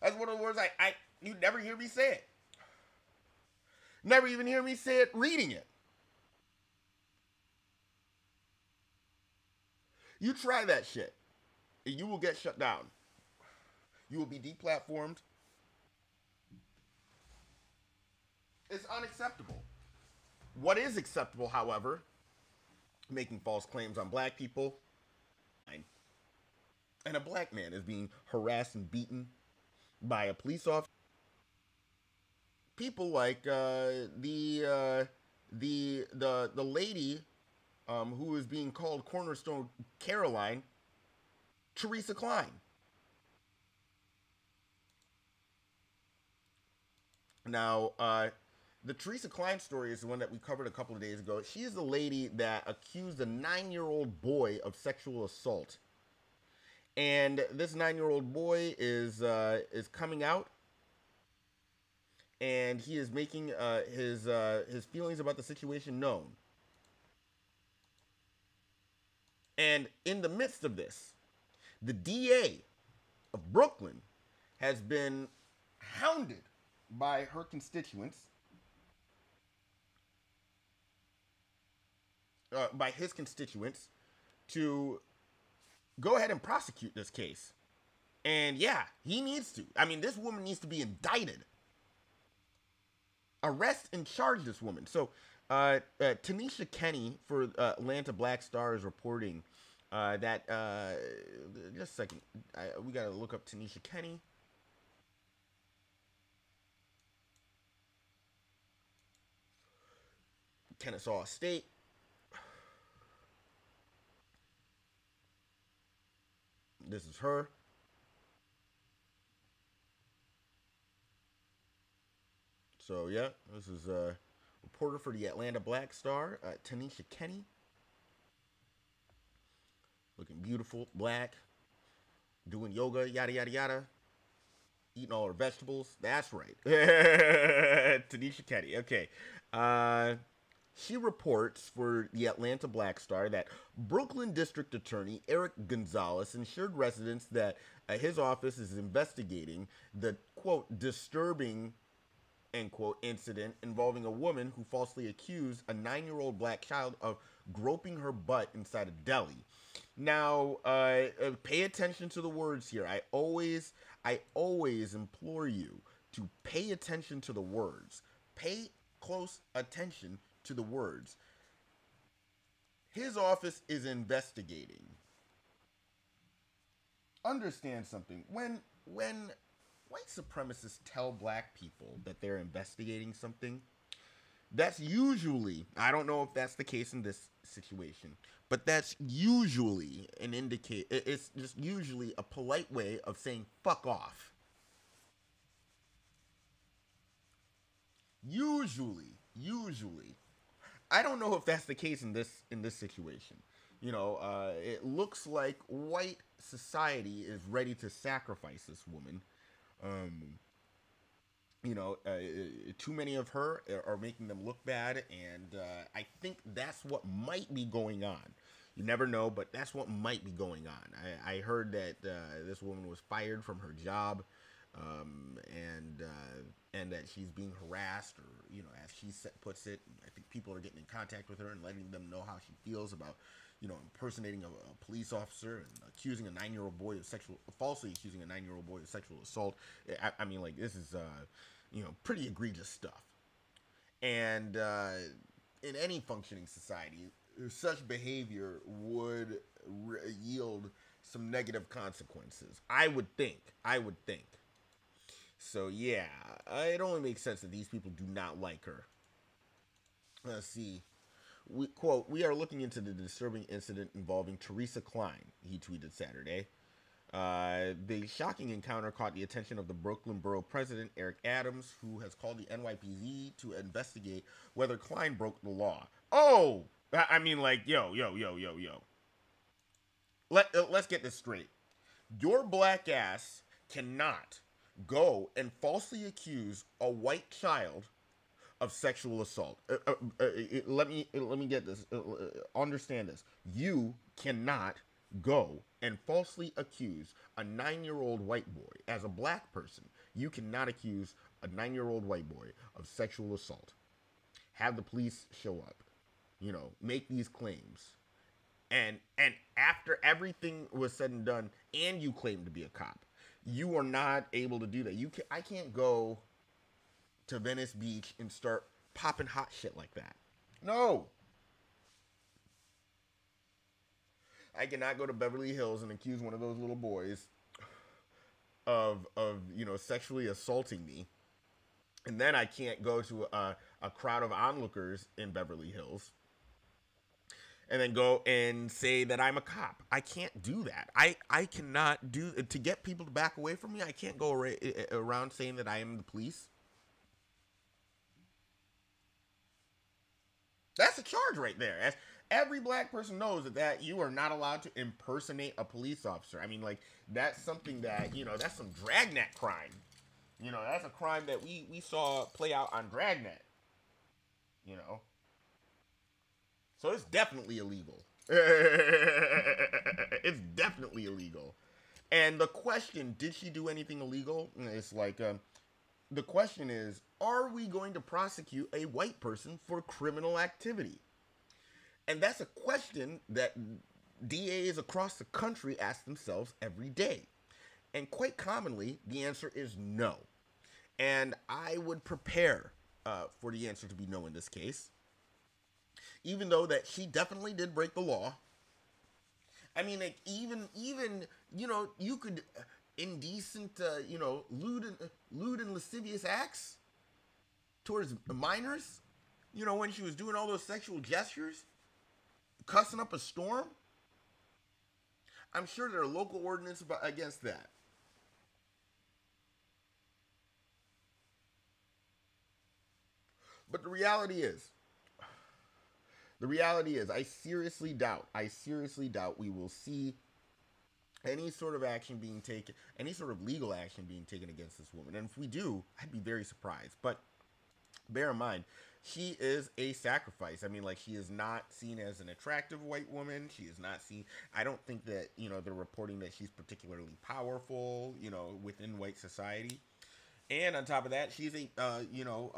That's one of the words you never hear me say it. Never even hear me say it reading it. You try that shit, and you will get shut down. You will be deplatformed. It's unacceptable. What is acceptable, however, making false claims on black people, and a black man is being harassed and beaten by a police officer. People like the lady who is being called Cornerstone Caroline, Theresa Klein. Now, the Theresa Klein story is the one that we covered a couple of days ago. She is the lady that accused a 9-year-old boy of sexual assault. And this 9-year-old boy is coming out, and he is making his feelings about the situation known. And in the midst of this, the DA of Brooklyn has been hounded by her constituents, by his constituents, to go ahead and prosecute this case. And yeah, he needs to. I mean, this woman needs to be indicted. Arrest and charge this woman. So, Tanisha Kenny for Atlanta Black Star is reporting that, just a second, we gotta look up Tanisha Kenny. Kennesaw State. This is her. So yeah, this is a reporter for the Atlanta Black Star, Tanisha Kenny. Looking beautiful, black, doing yoga, yada yada yada, eating all her vegetables. That's right. Tanisha Kenny. Okay. She reports for the Atlanta Black Star that Brooklyn District Attorney Eric Gonzalez assured residents that his office is investigating the, quote, disturbing, end quote, incident involving a woman who falsely accused a 9-year-old black child of groping her butt inside a deli. Now, pay attention to the words here. I always implore you to pay attention to the words. Pay close attention to the words. His office is investigating. Understand something. When white supremacists tell black people that they're investigating something, that's usually, I don't know if that's the case in this situation, but that's usually it's just usually a polite way of saying fuck off. Usually. I don't know if that's the case in this situation. You know, it looks like white society is ready to sacrifice this woman. You know, too many of her are making them look bad, and I think that's what might be going on. You never know, but that's what might be going on. I heard that this woman was fired from her job, and and that she's being harassed, or, you know, as she puts it, I think people are getting in contact with her and letting them know how she feels about, you know, impersonating a police officer and accusing a 9-year-old boy of falsely accusing a 9-year-old boy of sexual assault. I mean, like, this is, you know, pretty egregious stuff. And in any functioning society, such behavior would yield some negative consequences. I would think. So yeah, it only makes sense that these people do not like her. Let's see. We are looking into the disturbing incident involving Theresa Klein, he tweeted Saturday. The shocking encounter caught the attention of the Brooklyn Borough President, Eric Adams, who has called the NYPD to investigate whether Klein broke the law. Oh! I mean, like, yo. Let's get this straight. Your black ass cannot go and falsely accuse a white child of sexual assault. Let me get this. Understand this. You cannot go and falsely accuse a 9-year-old white boy. As a black person, you cannot accuse a 9-year-old white boy of sexual assault. Have the police show up. You know, make these claims. And after everything was said and done, and you claim to be a cop, you are not able to do that. I can't go to Venice Beach and start popping hot shit like that. No. I cannot go to Beverly Hills and accuse one of those little boys of you know, sexually assaulting me. And then I can't go to a crowd of onlookers in Beverly Hills and then go and say that I'm a cop. I can't do that. I cannot do, to get people to back away from me, I can't go around saying that I am the police. That's a charge right there. As every black person knows that you are not allowed to impersonate a police officer. I mean, like, that's something that, you know, that's some Dragnet crime. You know, that's a crime that we saw play out on Dragnet. You know? So it's definitely illegal. It's definitely illegal. And the question, did she do anything illegal? It's like, the question is, are we going to prosecute a white person for criminal activity? And that's a question that DAs across the country ask themselves every day. And quite commonly, the answer is no. And I would prepare for the answer to be no in this case. Even though that she definitely did break the law. I mean, like, even you know, you could indecent, you know, lewd and lascivious acts towards minors. You know, when she was doing all those sexual gestures, cussing up a storm. I'm sure there are local ordinances against that. But the reality is, I seriously doubt we will see any sort of action being taken, any sort of legal action being taken against this woman. And if we do, I'd be very surprised. But bear in mind, she is a sacrifice. I mean, like, she is not seen as an attractive white woman. She is not seen, I don't think that, you know, they're reporting that she's particularly powerful, you know, within white society. And on top of that, she's a, you know,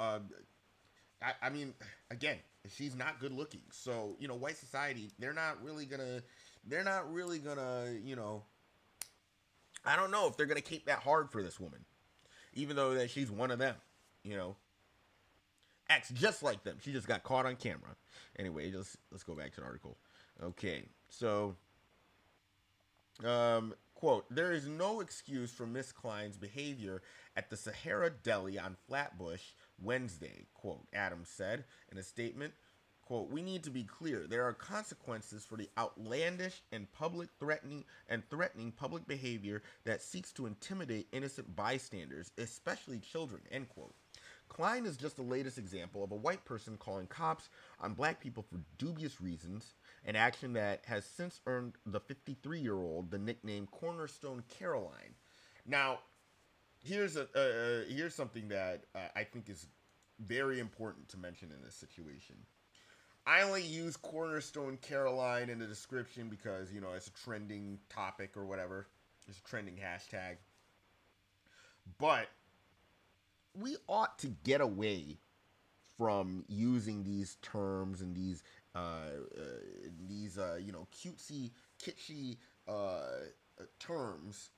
I mean, again, she's not good looking. So, you know, white society, they're not really gonna, you know, I don't know if they're gonna keep that hard for this woman, even though that she's one of them, you know, acts just like them. She just got caught on camera. Anyway, let's go back to the article. Okay, so, quote, there is no excuse for Miss Klein's behavior at the Sahara Deli on Flatbush Wednesday, quote, Adams said in a statement. Quote, we need to be clear. There are consequences for the outlandish and threatening public behavior that seeks to intimidate innocent bystanders, especially children, end quote. Klien is just the latest example of a white person calling cops on black people for dubious reasons, an action that has since earned the 53-year-old the nickname Cornerstone Caroline. Now, here's something that I think is very important to mention in this situation. I only use Cornerstone Caroline in the description because, you know, it's a trending topic or whatever. It's a trending hashtag. But we ought to get away from using these terms and these cutesy, kitschy terms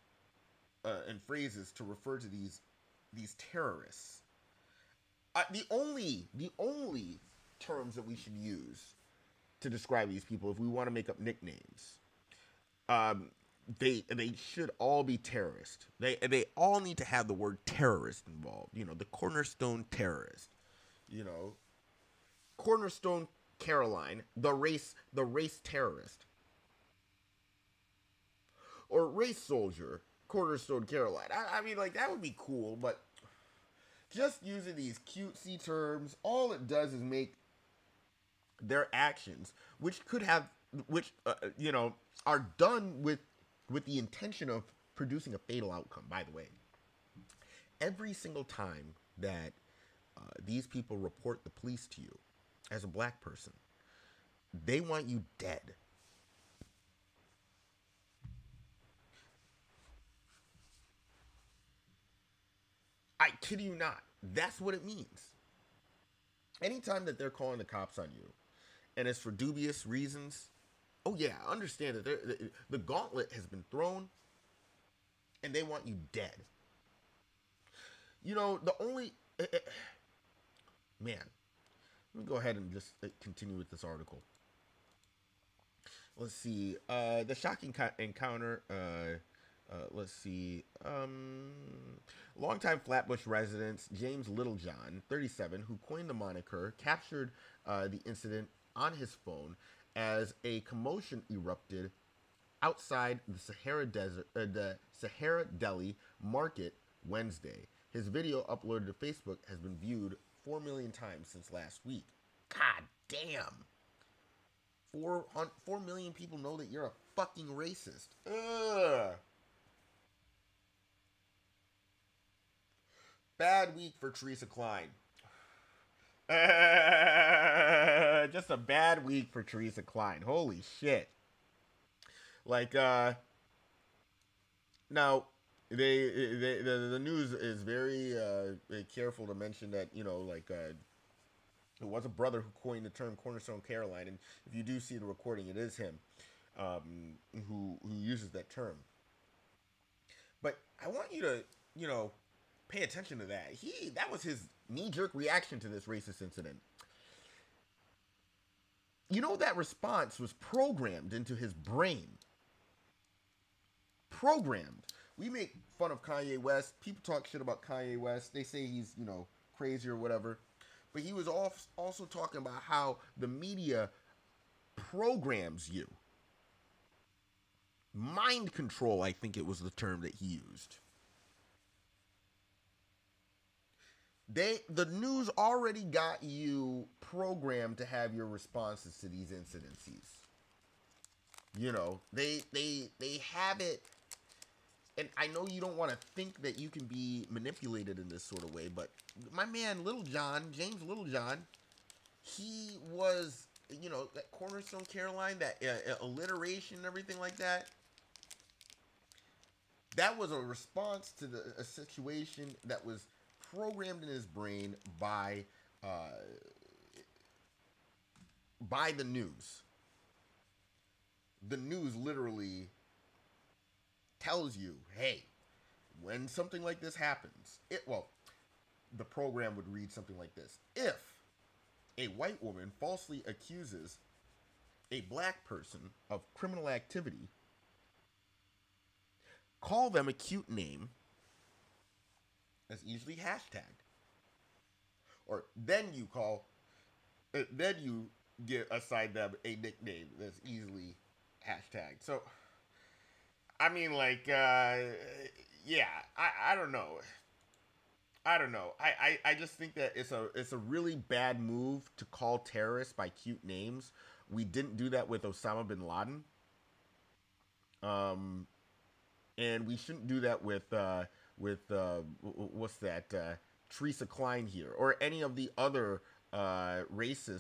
and phrases to refer to these terrorists. The only terms that we should use to describe these people, if we want to make up nicknames, they should all be terrorist. They all need to have the word terrorist involved. The cornerstone terrorist. Cornerstone Caroline, the race terrorist, or race soldier, Cornerstone Caroline. I mean, like, that would be cool, but just using these cutesy terms, all it does is make their actions, which are done with the intention of producing a fatal outcome. By the way, every single time that these people report the police to you as a black person, they want you dead. I kid you not. That's what it means. Anytime that they're calling the cops on you, and it's for dubious reasons, oh yeah, I understand that the gauntlet has been thrown, and they want you dead. The only... man, let me go ahead and just continue with this article. Let's see. The shocking encounter... let's see. Longtime Flatbush resident James Littlejohn, 37, who coined the moniker, captured the incident on his phone as a commotion erupted outside the Sahara Deli Market Wednesday. His video uploaded to Facebook has been viewed 4 million times since last week. God damn. 4 million people know that you're a fucking racist. Ugh. Bad week for Theresa Klein. Just a bad week for Theresa Klein. Holy shit. Like, now, the news is very careful to mention that, it was a brother who coined the term Cornerstone Caroline, and if you do see the recording, it is him who uses that term. But I want you to, pay attention to that. That was his knee-jerk reaction to this racist incident. That response was programmed into his brain. Programmed. We make fun of Kanye West. People talk shit about Kanye West. They say he's, crazy or whatever. But he was also talking about how the media programs you. Mind control, I think it was the term that he used. The news already got you programmed to have your responses to these incidences. They have it, and I know you don't want to think that you can be manipulated in this sort of way, but my man James Littlejohn, he was, that Cornerstone Caroline, that alliteration and everything like that. That was a response to a situation that was programmed in his brain by the news. The news literally tells you, hey, when something like this happens, the program would read something like this. If a white woman falsely accuses a black person of criminal activity, call them a cute name that's easily hashtagged. Or then you assign them a nickname that's easily hashtagged. So, I mean, like, I don't know. I just think that it's a really bad move to call terrorists by cute names. We didn't do that with Osama bin Laden. And we shouldn't do that with Theresa Klein here, or any of the other race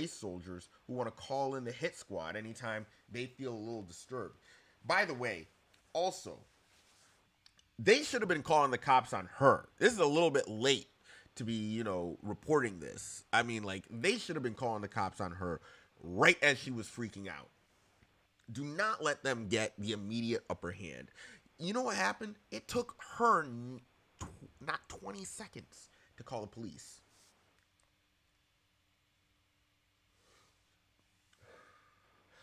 soldiers who want to call in the hit squad anytime they feel a little disturbed. By the way, also, they should have been calling the cops on her. This is a little bit late to be, you know, reporting this. I mean, like, they should have been calling the cops on her right as she was freaking out. Do not let them get the immediate upper hand. You know what happened? It took her not 20 seconds to call the police.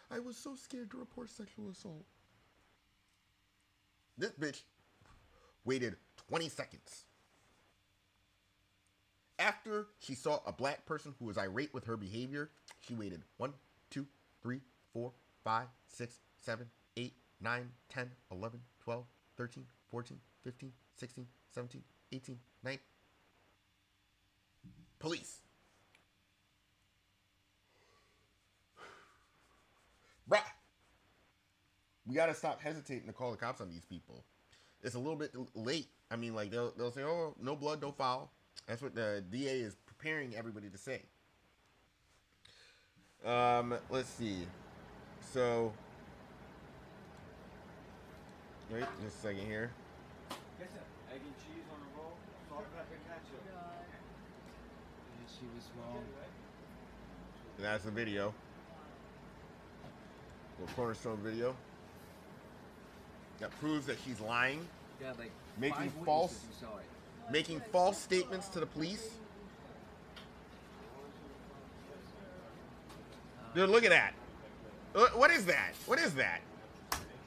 I was so scared to report sexual assault. This bitch waited 20 seconds. After she saw a black person who was irate with her behavior, she waited 1, 2, 3, 4, 5, 6, 7, 8, 9, 10, 11, 12, 13, 14, 15, 16, 17, 18, 19. Police. Bruh. We gotta stop hesitating to call the cops on these people. It's a little bit late. I mean, like, they'll say, oh, no blood, no foul. That's what the DA is preparing everybody to say. Let's see. So, wait just a second here. Egg and cheese on a roll, salt, pepper, ketchup. Yeah, she was wrong. And that's the video. Little cornerstone video. That proves that she's lying. Yeah, like making false statements to the police. Dude, look at that. What is that? What is that?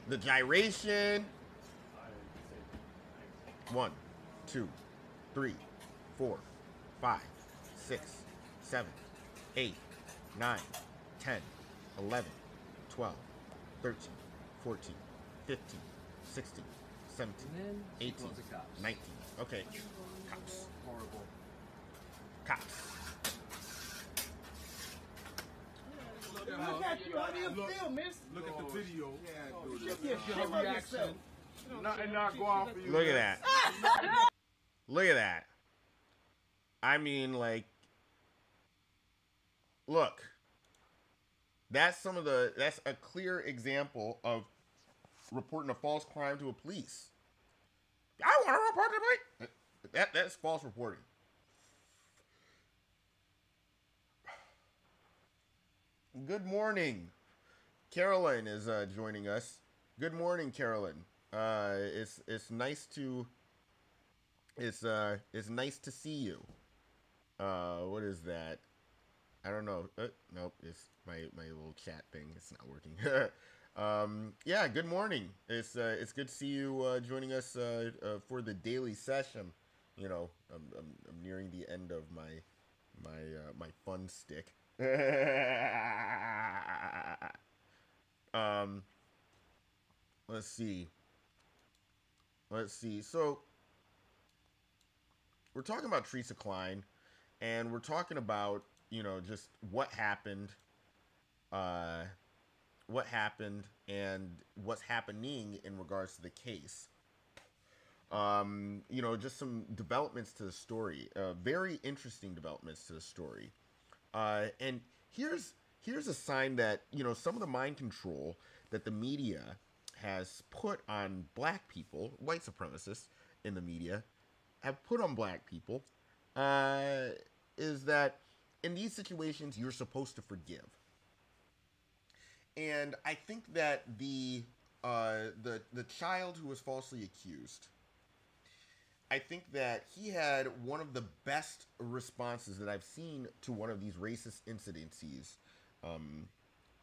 The gyration. 1, 2, 3, 4, 5, 6, 7, 8, 9, 10, 11, 12, 13, 14, 15, 16, 17, 18, 19. Okay. Cops. Horrible. Cops. Look at you. How do you feel, miss? Look at the video. Your reaction. Nothing not go off for you. Look at that. Look at that. I mean, like, look. That's a clear example of reporting a false crime to a police. I want to report the police. That's false reporting. Good morning. Carolyn is joining us. Good morning, Carolyn. It's nice to nice to see you. What is that? I don't know. Nope, it's my little chat thing. It's not working. Yeah, good morning. It's good to see you joining us for the daily session. You know, I'm nearing the end of my fun stick. Let's see. So we're talking about Theresa Klein, and we're talking about, you know, just what happened and what's happening in regards to the case. You know, just some developments to the story, very interesting developments to the story. And here's a sign that, you know, some of the mind control that the media has put on black people, white supremacists in the media, have put on black people, is that in these situations, you're supposed to forgive. And I think that the child who was falsely accused, I think that he had one of the best responses that I've seen to one of these racist incidences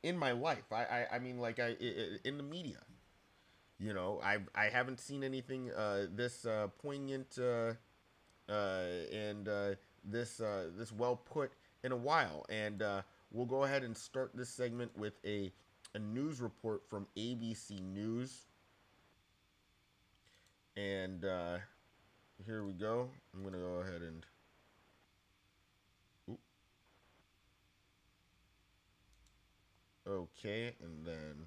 in my life. I mean, like, in the media. You know, I haven't seen anything this poignant and this well put in a while. And we'll go ahead and start this segment with a news report from ABC News. And here we go. I'm going to go ahead and... Okay, and then...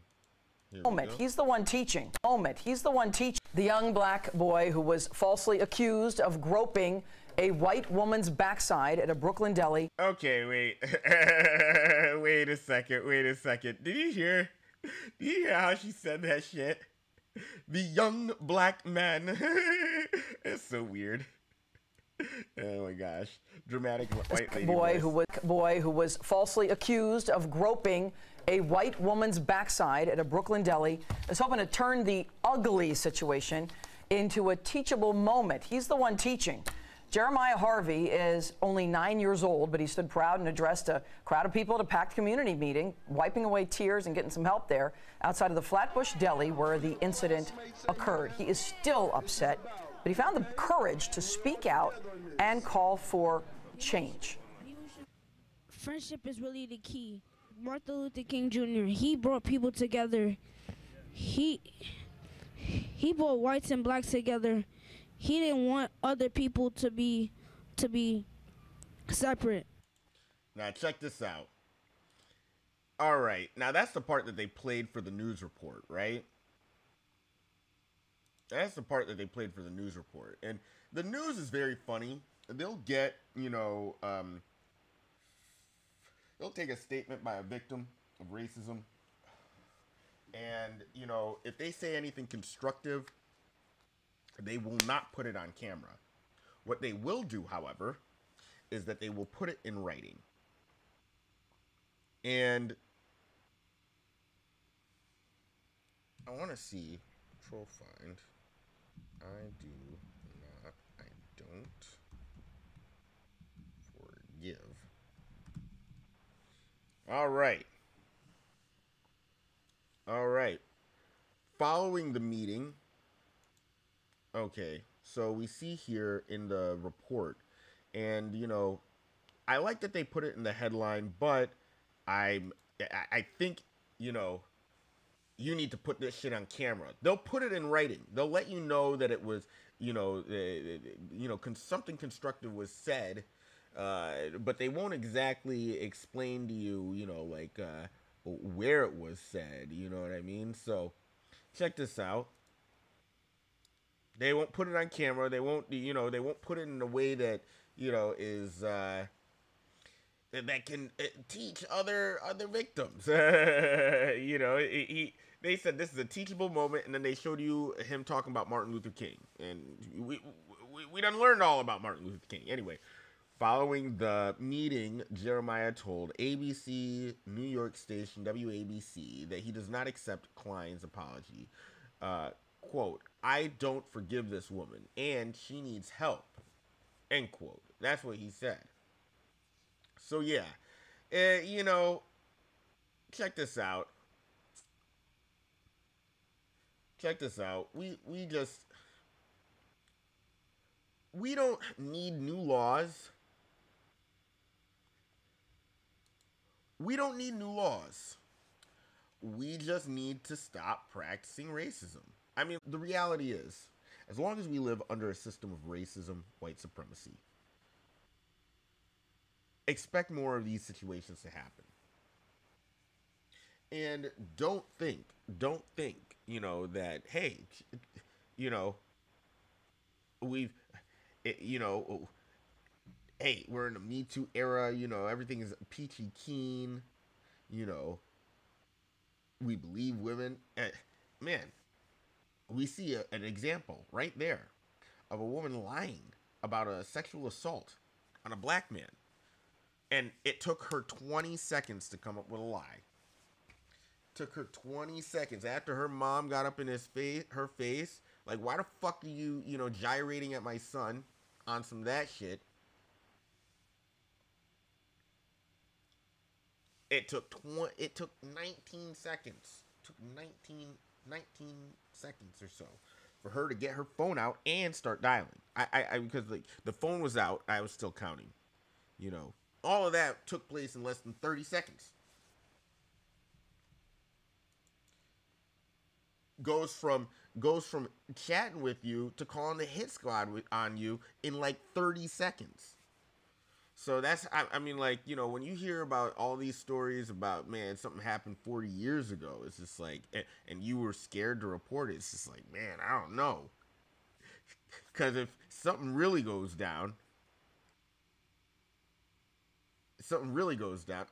He's the one teaching. He's the one teaching. The young black boy who was falsely accused of groping a white woman's backside at a Brooklyn deli. Okay, wait. Wait a second. Did you hear how she said that shit? The young black man. It's so weird. Oh my gosh. Dramatic white lady boy voice. who was falsely accused of groping a white woman's backside at a Brooklyn deli is hoping to turn the ugly situation into a teachable moment. He's the one teaching. Jeremiah Harvey is only 9 years old, but he stood proud and addressed a crowd of people at a packed community meeting, wiping away tears and getting some help there outside of the Flatbush Deli where the incident occurred. He is still upset, but he found the courage to speak out and call for change. Friendship is really the key. Martin Luther King Jr., he brought people together. He brought whites and blacks together. He didn't want other people to be separate. Now check this out. All right, now that's the part that they played for the news report, right? That's the part that they played for the news report. And the news is very funny. They'll get, they'll take a statement by a victim of racism. And, if they say anything constructive, they will not put it on camera. What they will do, however, is that they will put it in writing. And I want to see, control find. I don't forgive. All right. Following the meeting, okay, so we see here in the report, and, I like that they put it in the headline, but I think, you need to put this shit on camera. They'll put it in writing. They'll let you know that it was, something constructive was said, but they won't exactly explain to you, where it was said. You know what I mean? So, check this out. They won't put it on camera. They won't, they won't put it in a way that, is that can teach other victims. They said this is a teachable moment, and then they showed you him talking about Martin Luther King, and we done learned all about Martin Luther King. Anyway, following the meeting, Jeremiah told ABC New York station WABC that he does not accept Klien's apology. Quote, "I don't forgive this woman, and she needs help." End quote. That's what he said. So yeah, check this out. We don't need new laws. We don't need new laws. We just need to stop practicing racism. I mean, the reality is, as long as we live under a system of racism, white supremacy, expect more of these situations to happen. And don't think, that, hey, hey, we're in a Me Too era, everything is peachy keen, we believe women. Man, we see an example right there of a woman lying about a sexual assault on a black man. And it took her 20 seconds to come up with a lie. Took her 20 seconds after her mom got up in her face. Like, why the fuck are you, gyrating at my son on some of that shit? It took 19 seconds. Took 19 seconds or so for her to get her phone out and start dialing. Because the phone was out, I was still counting. All of that took place in less than 30 seconds. Goes from chatting with you to calling the hit squad on you in like 30 seconds. So that's, I mean, when you hear about all these stories about, man, something happened 40 years ago, it's just like, and you were scared to report it, it's just like, man, I don't know. Because if something really goes down,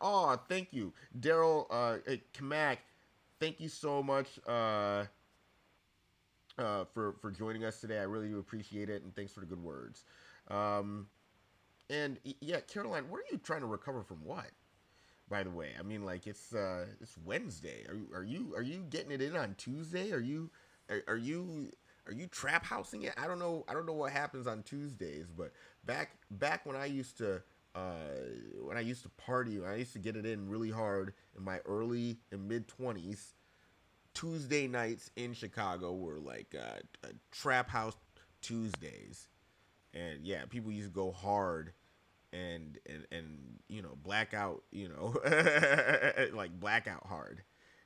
oh, thank you, Daryl Kamak, thank you so much for joining us today. I really do appreciate it, and thanks for the good words. And yeah, Caroline, what are you trying to recover from? What? By the way, I mean, like it's Wednesday. Are you getting it in on Tuesday? Are you trap housing it? I don't know what happens on Tuesdays, but back when I used to party, when I used to get it in really hard in my early and mid 20s. Tuesday nights in Chicago were like trap house Tuesdays, and yeah, people used to go hard and blackout, like blackout hard,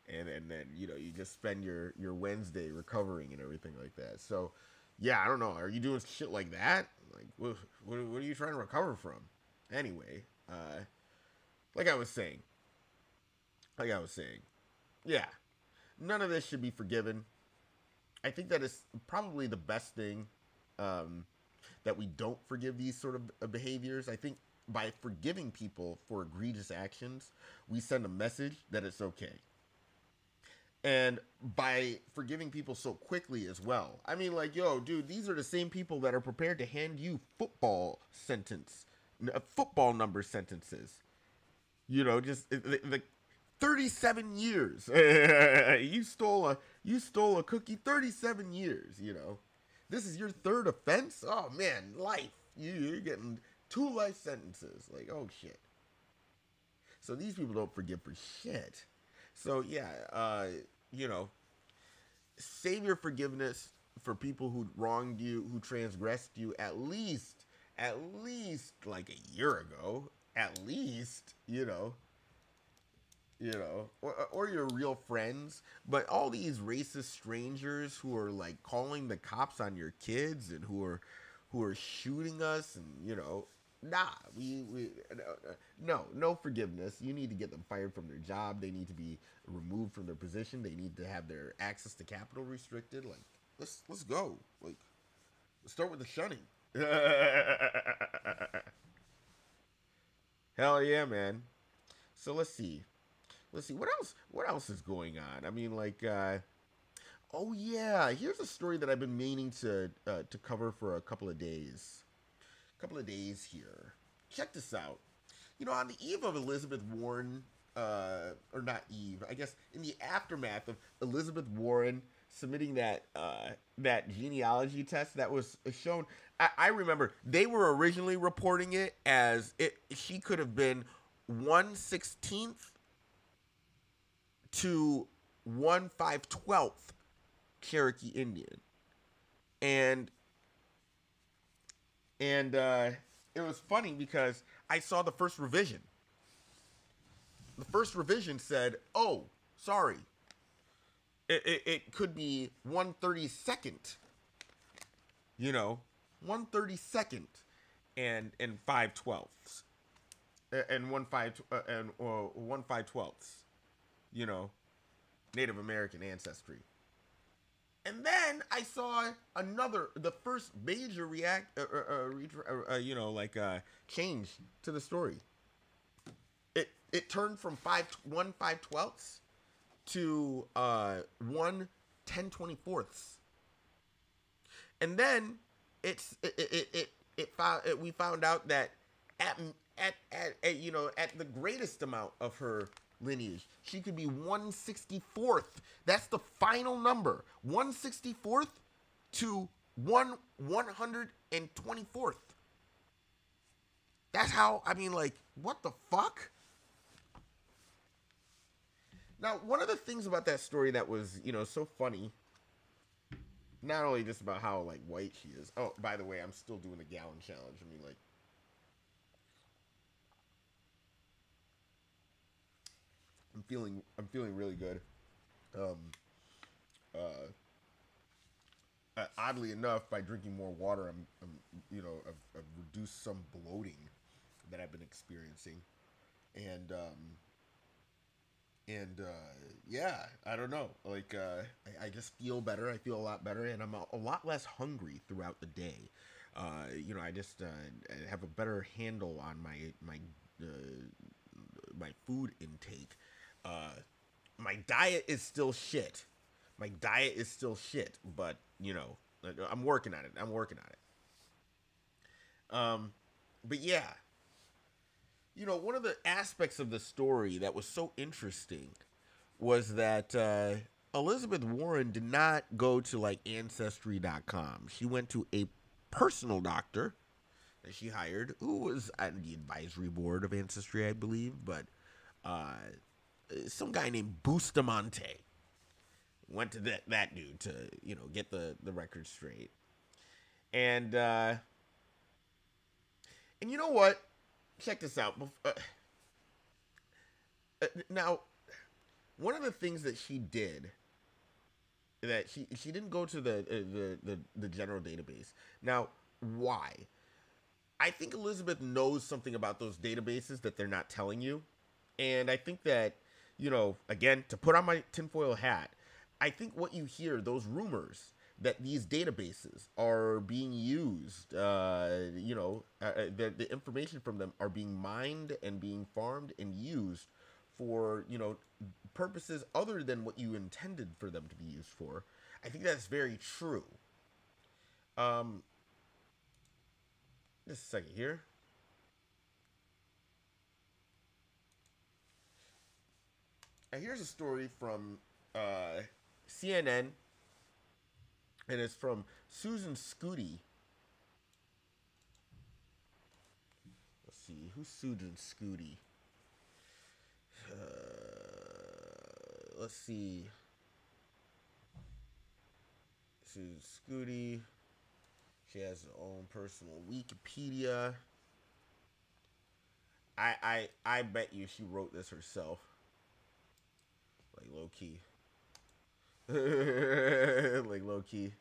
and then you just spend your Wednesday recovering and everything like that. So yeah, I don't know. Are you doing shit like that? Like what are you trying to recover from? Anyway, like I was saying, yeah, none of this should be forgiven. I think that is probably the best thing, that we don't forgive these sort of behaviors. I think by forgiving people for egregious actions, we send a message that it's okay. And by forgiving people so quickly as well. I mean, like, yo, dude, these are the same people that are prepared to hand you football number sentences. Just the 37 years. You stole a cookie. 37 years. This is your third offense. Oh man, life. You're getting 2 life sentences. Like, oh shit. So these people don't forgive for shit. So yeah, save your forgiveness for people who wronged you, who transgressed you at least like a year ago. At least, or your real friends. But all these racist strangers who are like calling the cops on your kids and who are shooting us, and nah, no forgiveness. You need to get them fired from their job. They need to be removed from their position. They need to have their access to capital restricted. Like, let's go. Like, let's start with the shunning. Hell yeah, man. So let's see what else is going on. I mean, like, oh yeah, here's a story that I've been meaning to cover for a couple of days here. Check this out. On the eve of Elizabeth Warren, or not Eve, I guess in the aftermath of Elizabeth Warren submitting that genealogy test that was shown, I remember they were originally reporting it as she could have been 1/16 to 1/5/12 Cherokee Indian, and it was funny because I saw the first revision. The first revision said, "Oh, sorry, it could be 1/32, 1/32 and 5/12, and 1/5/12, Native American ancestry." And then I saw the first major change to the story. It turned from 1/5/12 to 1/10/24. And then we found out that at the greatest amount of her lineage, she could be 1/64. That's the final number. 1/64 to 1/124. That's how, I mean, like, what the fuck? Now, one of the things about that story that was, so funny, not only just about how, like, white she is. Oh, by the way, I'm still doing the gallon challenge. I mean, like, I'm feeling really good. Oddly enough, by drinking more water, I've reduced some bloating that I've been experiencing, and yeah, I don't know. Like, I just feel better. I feel a lot better, and I'm a lot less hungry throughout the day. I just have a better handle on my food intake. My diet is still shit. But I'm working on it. But yeah, you know, one of the aspects of the story that was so interesting was that Elizabeth Warren did not go to like Ancestry.com. She went to a personal doctor that she hired, who was on the advisory board of Ancestry, I believe, but some guy named Bustamante went to that dude to, you know, get the record straight. And you know what? Check this out. Now, one of the things that she did, that she didn't go to the general database. Now, why? I think Elizabeth knows something about those databases that they're not telling you. And I think that, you know, again, to put on my tinfoil hat, I think what you hear, those rumors that these databases are being used, you know, the information from them are being mined and being farmed and used for, you know, purposes other than what you intended for them to be used for. I think that's very true. Just a second here. Now here's a story from CNN, and it's from Susan Scooty. Let's see, who's Susan Scooty? Let's see. Susan Scooty. She has her own personal Wikipedia. I bet you she wrote this herself. Like low key. Like low key.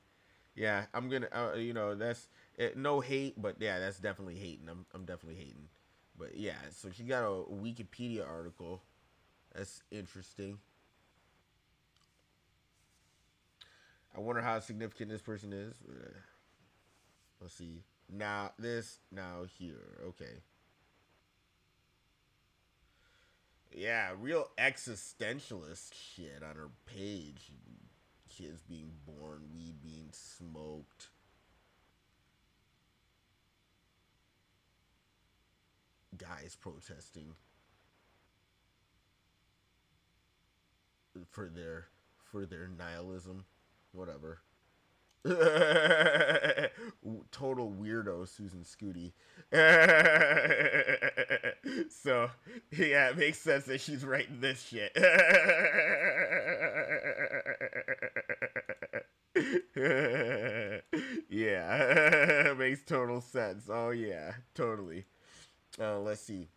Yeah, I'm gonna you know, that's no hate, but yeah, that's definitely hating. I'm definitely hating. But yeah, so she got a Wikipedia article. That's interesting. I wonder how significant this person is. Let's see. Now here. Okay. Yeah, real existentialist shit on her page. Kids being born, weed being smoked. Guys protesting for their nihilism. Whatever. Total weirdo, Susan Scooty. So, yeah, it makes sense that she's writing this shit. Yeah, makes total sense. Oh, yeah, totally. Let's see.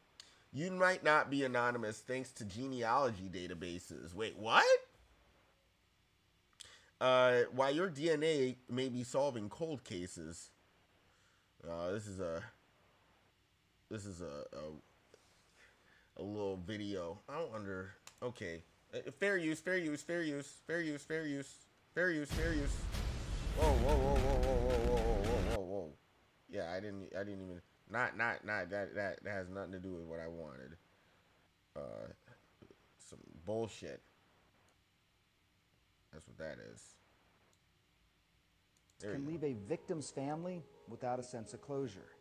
You might not be anonymous thanks to genealogy databases. Wait, what? While your DNA may be solving cold cases, this is a little video. I don't under. Okay, fair use. Whoa. Yeah, I didn't even. Not that has nothing to do with what I wanted. Some bullshit. That's what that is. Can leave a victim's family without a sense of closure.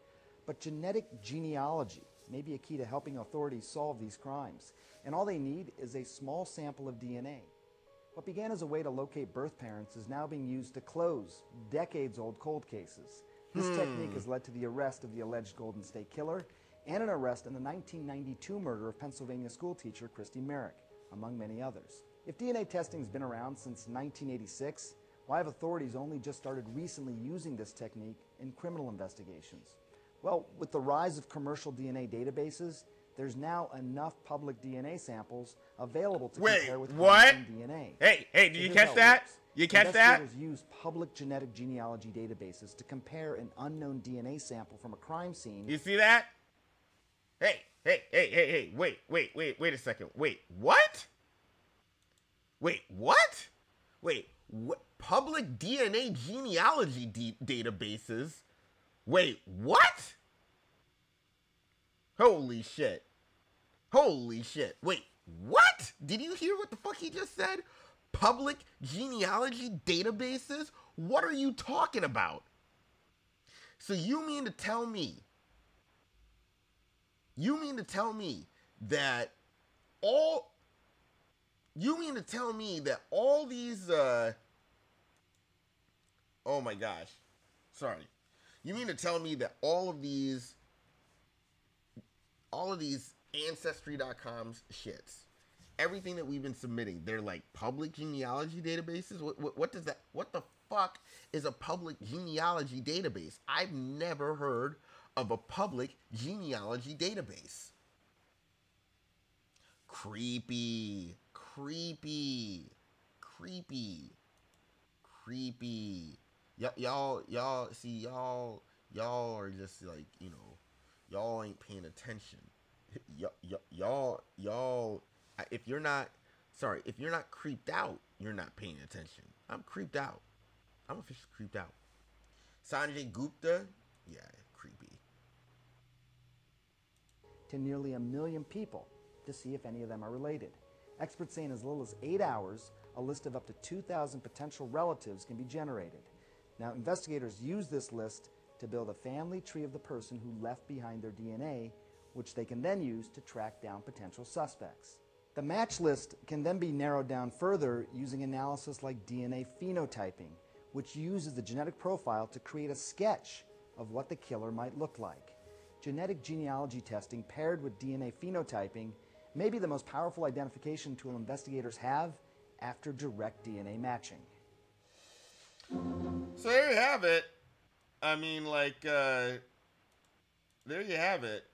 But genetic genealogy may be a key to helping authorities solve these crimes. And all they need is a small sample of DNA. What began as a way to locate birth parents is now being used to close decades-old cold cases. This technique has led to the arrest of the alleged Golden State Killer and an arrest in the 1992 murder of Pennsylvania schoolteacher Christy Merrick, among many others. If DNA testing has been around since 1986, why have authorities only just started recently using this technique in criminal investigations? Well, with the rise of commercial DNA databases, there's now enough public DNA samples available to compare with crime scene DNA. Hey, did you catch that? You catch that? Investigators use public genetic genealogy databases to compare an unknown DNA sample from a crime scene. You see that? Hey, wait a second. Wait, what? Wait, what? Public DNA genealogy databases? Wait, what? Holy shit. Wait, what? Did you hear what the fuck he just said? Public genealogy databases? What are you talking about? So you mean to tell me that all these oh my gosh. Sorry. You mean to tell me that all of these ancestry.com's shits, everything that we've been submitting, they're like public genealogy databases? What does that, what the fuck is a public genealogy database? I've never heard of a public genealogy database. Creepy. Y'all are just like, y'all ain't paying attention. Y'all, if you're not creeped out, you're not paying attention. I'm creeped out. I'm officially creeped out. Sanjay Gupta, yeah, creepy. To nearly 1 million people to see if any of them are related. Experts say in as little as 8 hours, a list of up to 2,000 potential relatives can be generated. Now, investigators use this list to build a family tree of the person who left behind their DNA, which they can then use to track down potential suspects. The match list can then be narrowed down further using analysis like DNA phenotyping, which uses the genetic profile to create a sketch of what the killer might look like. Genetic genealogy testing paired with DNA phenotyping may be the most powerful identification tool investigators have after direct DNA matching. So there you have it. I mean, like, there you have it.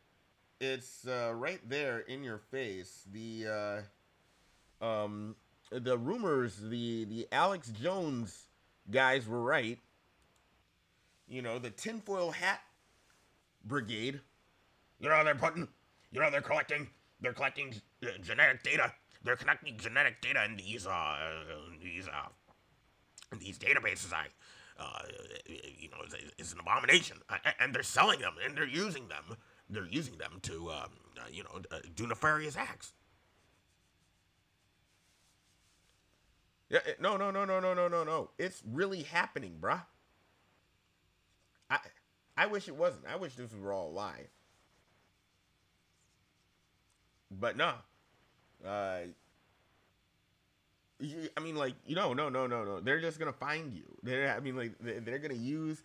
It's right there in your face. The rumors, the Alex Jones guys were right. The tinfoil hat brigade. They're collecting genetic data. They're collecting genetic data in these databases. It's an abomination, and they're selling them, and they're using them. They're using them to, do nefarious acts. Yeah, no. It's really happening, bruh. I wish it wasn't. I wish this were all a lie. But no. No. They're just gonna find you. They're gonna use,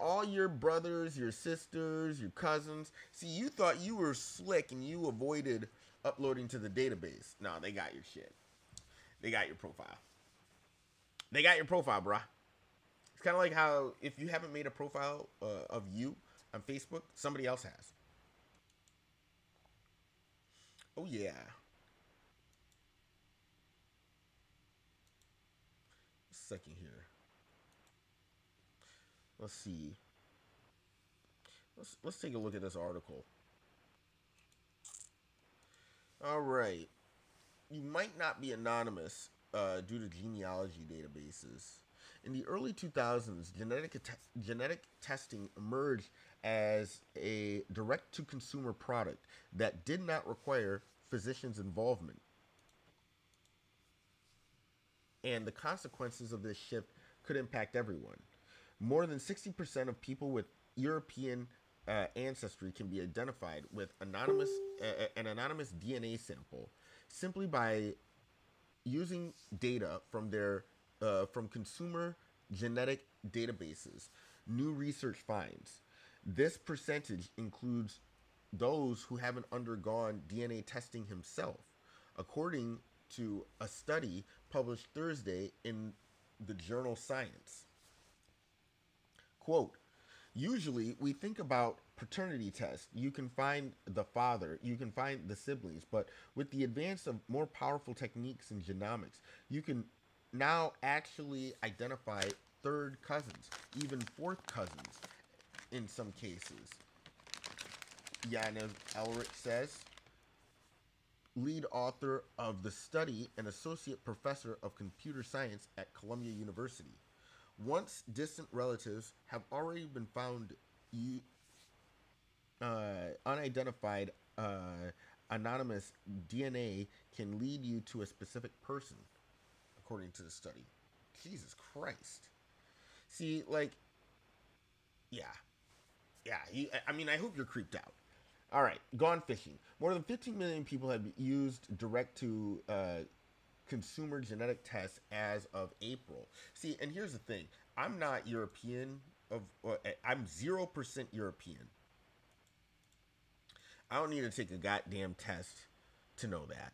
all your brothers, your sisters, your cousins. See, you thought you were slick and you avoided uploading to the database. No, they got your shit. They got your profile. They got your profile, bruh. It's kind of like how if you haven't made a profile of you on Facebook, somebody else has. Oh yeah. Second here. Let's see. Let's take a look at this article. All right. You might not be anonymous due to genealogy databases. In the early 2000s, genetic testing emerged as a direct-to-consumer product that did not require physicians' involvement. And the consequences of this shift could impact everyone. More than 60% of people with European ancestry can be identified with an anonymous DNA sample simply by using data from from consumer genetic databases. New research finds this percentage includes those who haven't undergone DNA testing himself, according to a study published Thursday in the journal Science. Quote, usually we think about paternity tests. You can find the father, you can find the siblings, but with the advance of more powerful techniques in genomics, you can now actually identify third cousins, even fourth cousins in some cases. Yana Elrich says, lead author of the study and associate professor of computer science at Columbia University. Once distant relatives have already been found, unidentified anonymous DNA can lead you to a specific person, according to the study. Jesus Christ. See, like, yeah. Yeah, I mean, I hope you're creeped out. All right, gone fishing. More than 15 million people have used direct to consumer genetic tests as of April. See, and here's the thing: I'm not European. I'm 0% European. I don't need to take a goddamn test to know that.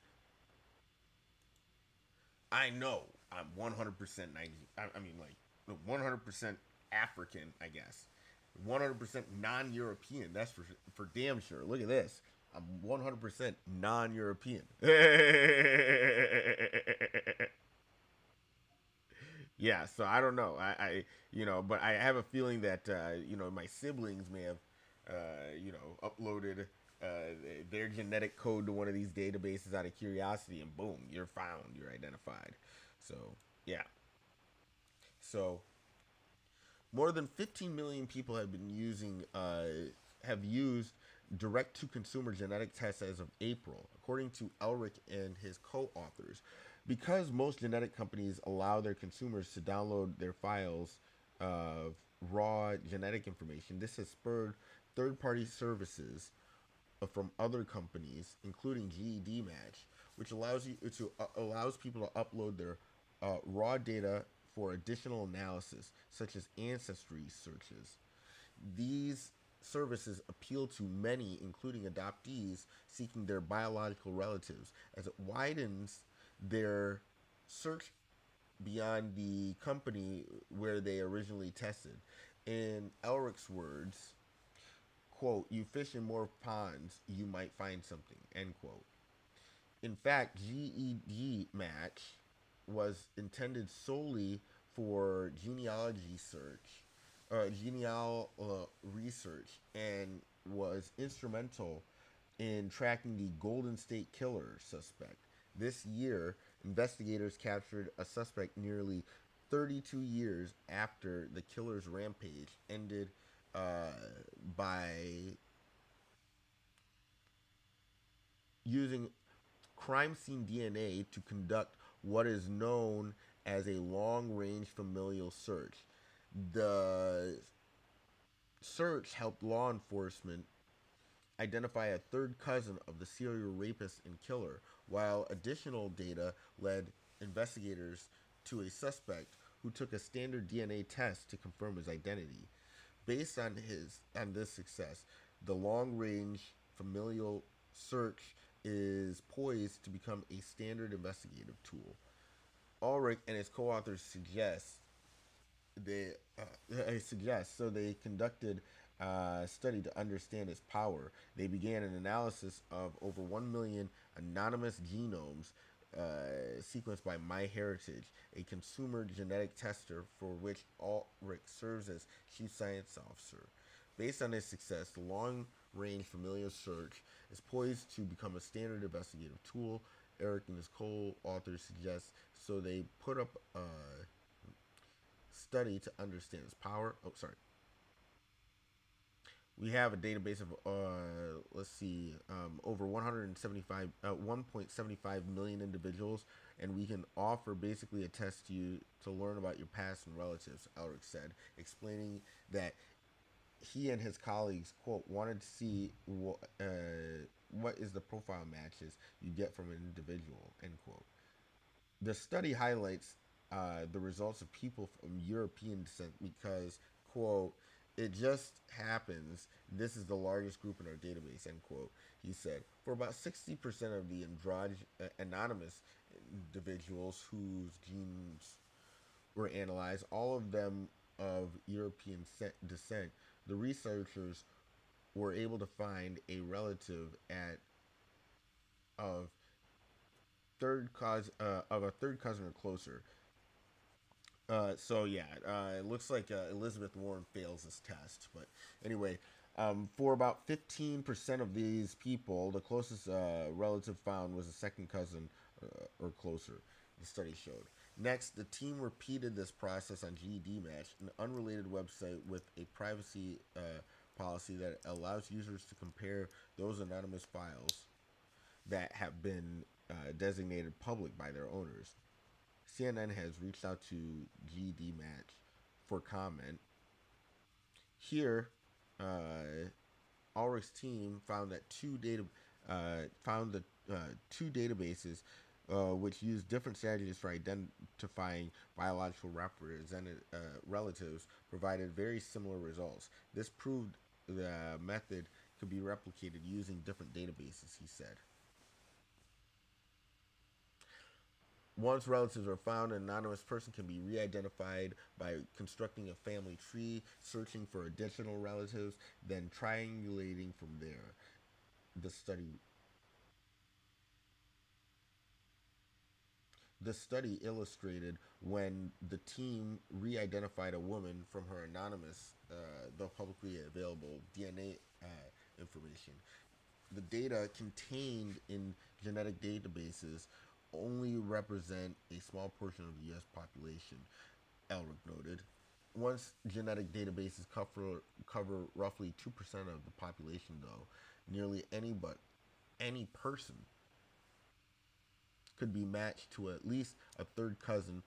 I know I'm 100% I mean, like 100% African, I guess. 100% non-European. That's for damn sure. Look at this. I'm 100% non-European. Yeah, so I don't know. But I have a feeling that my siblings may have uploaded their genetic code to one of these databases out of curiosity, and boom, you're found, you're identified. So yeah. So more than 15 million people have used direct to consumer genetic tests as of April, according to Elric and his co-authors. Because most genetic companies allow their consumers to download their files of raw genetic information, this has spurred third-party services from other companies, including GED Match, which allows people to upload their raw data for additional analysis, such as ancestry searches. These services appeal to many, including adoptees seeking their biological relatives, as it widens their search beyond the company where they originally tested. In Elric's words, quote, "You fish in more ponds, you might find something," end quote. In fact, GED Match was intended solely for research, and was instrumental in tracking the Golden State Killer suspect. This year, investigators captured a suspect nearly 32 years after the killer's rampage ended by using crime scene DNA to conduct what is known as a long-range familial search. The search helped law enforcement identify a third cousin of the serial rapist and killer, while additional data led investigators to a suspect who took a standard DNA test to confirm his identity. Based on this success, the long-range familial search is poised to become a standard investigative tool. Ulrich and his co-authors they conducted a study to understand its power. They began an analysis of over 1 million anonymous genomes sequenced by MyHeritage, a consumer genetic tester for which Ulrich serves as chief science officer. Based on its success, the long-range familial search is poised to become a standard investigative tool. Eric and his co-authors suggest so they put up a study to understand its power. Oh, sorry. We have a database of over 1.75 million individuals, and we can offer basically a test to you to learn about your past and relatives, Elric said, explaining that he and his colleagues, quote, wanted to see what is the profile matches you get from an individual, end quote. The study highlights the results of people from European descent because, quote, "It just happens this is the largest group in our database," end quote. He said, for about 60% of the anonymous individuals whose genes were analyzed, all of them of European descent, the researchers were able to find a relative of a third cousin or closer. It looks like Elizabeth Warren fails this test. But anyway, for about 15% of these people, the closest relative found was a second cousin or closer, the study showed. Next, the team repeated this process on GED Match, an unrelated website with a privacy policy that allows users to compare those anonymous files that have been designated public by their owners. CNN has reached out to GED Match for comment. Here Ulrich's team found that two databases which use different strategies for identifying biological relatives provided very similar results. This proved the method could be replicated using different databases, he said. Once relatives are found, an anonymous person can be re-identified by constructing a family tree, searching for additional relatives, then triangulating from there. The study illustrated when the team re-identified a woman from her anonymous, though publicly available, DNA information. The data contained in genetic databases only represent a small portion of the U.S. population, Elric noted. Once genetic databases cover roughly 2% of the population, though, nearly any person could be matched to at least a third cousin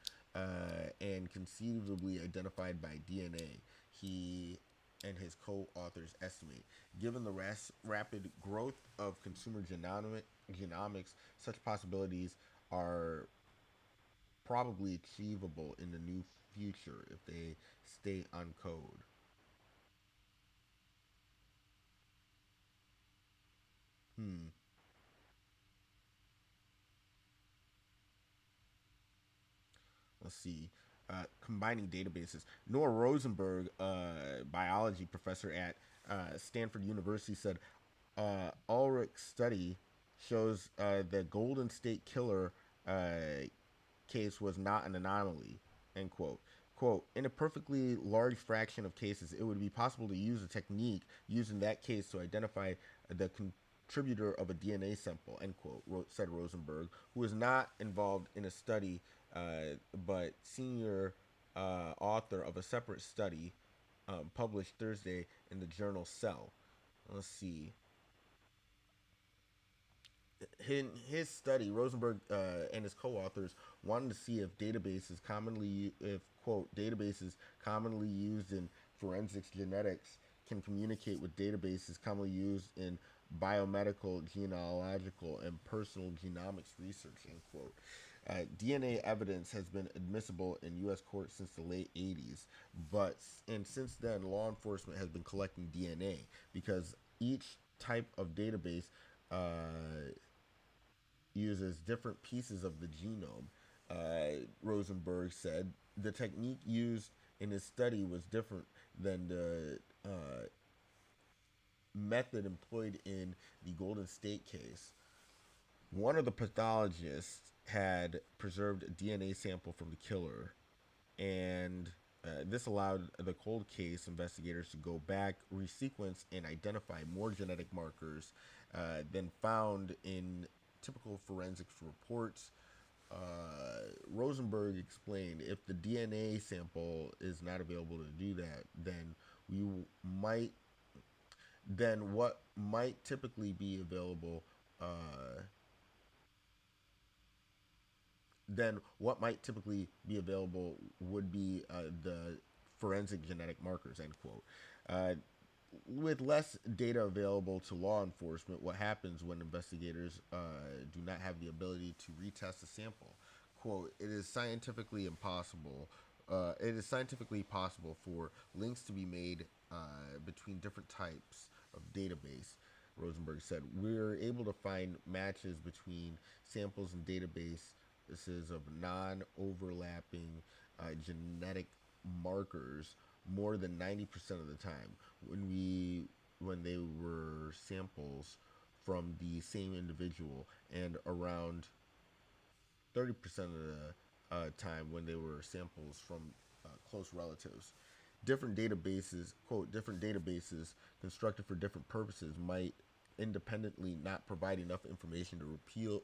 and conceivably identified by DNA. He and his co-authors estimate. Given the rapid growth of consumer genomics, such possibilities are probably achievable in the new future if they stay on code. Let's see. Combining databases. Noah Rosenberg, biology professor at Stanford University, said Ulrich's study shows the Golden State Killer case was not an anomaly. End quote. Quote, in a perfectly large fraction of cases, it would be possible to use a technique used in that case to identify the contributor of a DNA sample, end quote, said Rosenberg, who was not involved in a study but senior author of a separate study published Thursday in the journal Cell. Let's see. In his study, Rosenberg and his co-authors wanted to see if databases commonly used in forensics genetics can communicate with databases commonly used in biomedical, genealogical, and personal genomics research, end quote. DNA evidence has been admissible in U.S. courts since the late 80s, and since then, law enforcement has been collecting DNA because each type of database uses different pieces of the genome. Rosenberg said the technique used in his study was different than the method employed in the Golden State case. One of the pathologists had preserved a DNA sample from the killer, and this allowed the cold case investigators to go back, resequence, and identify more genetic markers than found in typical forensics reports. Rosenberg explained if the DNA sample is not available to do that, then what might typically be available would be the forensic genetic markers, end quote. With less data available to law enforcement, what happens when investigators do not have the ability to retest a sample? Quote, it is scientifically possible for links to be made between different types of database, Rosenberg said. We're able to find matches between samples and databases of non-overlapping genetic markers more than 90% of the time when they were samples from the same individual, and around 30% of the time when they were samples from close relatives. Different databases, quote, different databases constructed for different purposes might independently not provide enough information to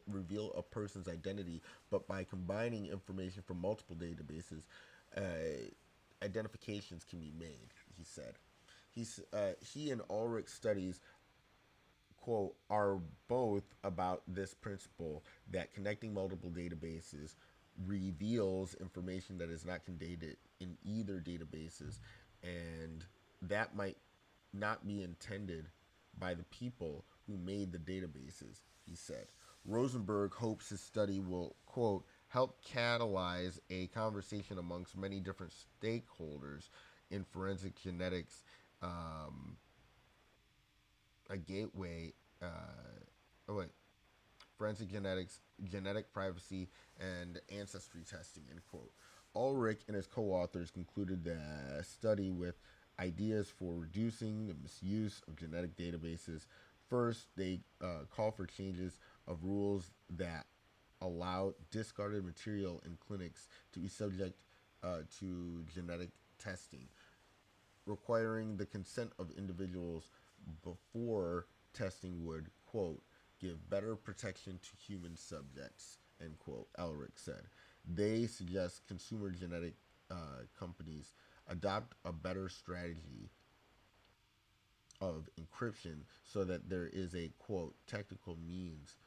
reveal a person's identity, but by combining information from multiple databases, identifications can be made, he said. He and Ulrich's studies, quote, are both about this principle that connecting multiple databases reveals information that is not contained in either databases, and that might not be intended by the people who made the databases, he said. Rosenberg hopes his study will, quote, help catalyze a conversation amongst many different stakeholders in forensic genetics, a gateway, forensic genetics, genetic privacy, and ancestry testing, end quote. Ulrich and his co-authors concluded the study with ideas for reducing the misuse of genetic databases. First, they call for changes of rules that allow discarded material in clinics to be subject to genetic testing, requiring the consent of individuals before testing would, quote, give better protection to human subjects, end quote, Ulrich said. They suggest consumer genetic companies adopt a better strategy of encryption so that there is a, quote, technical means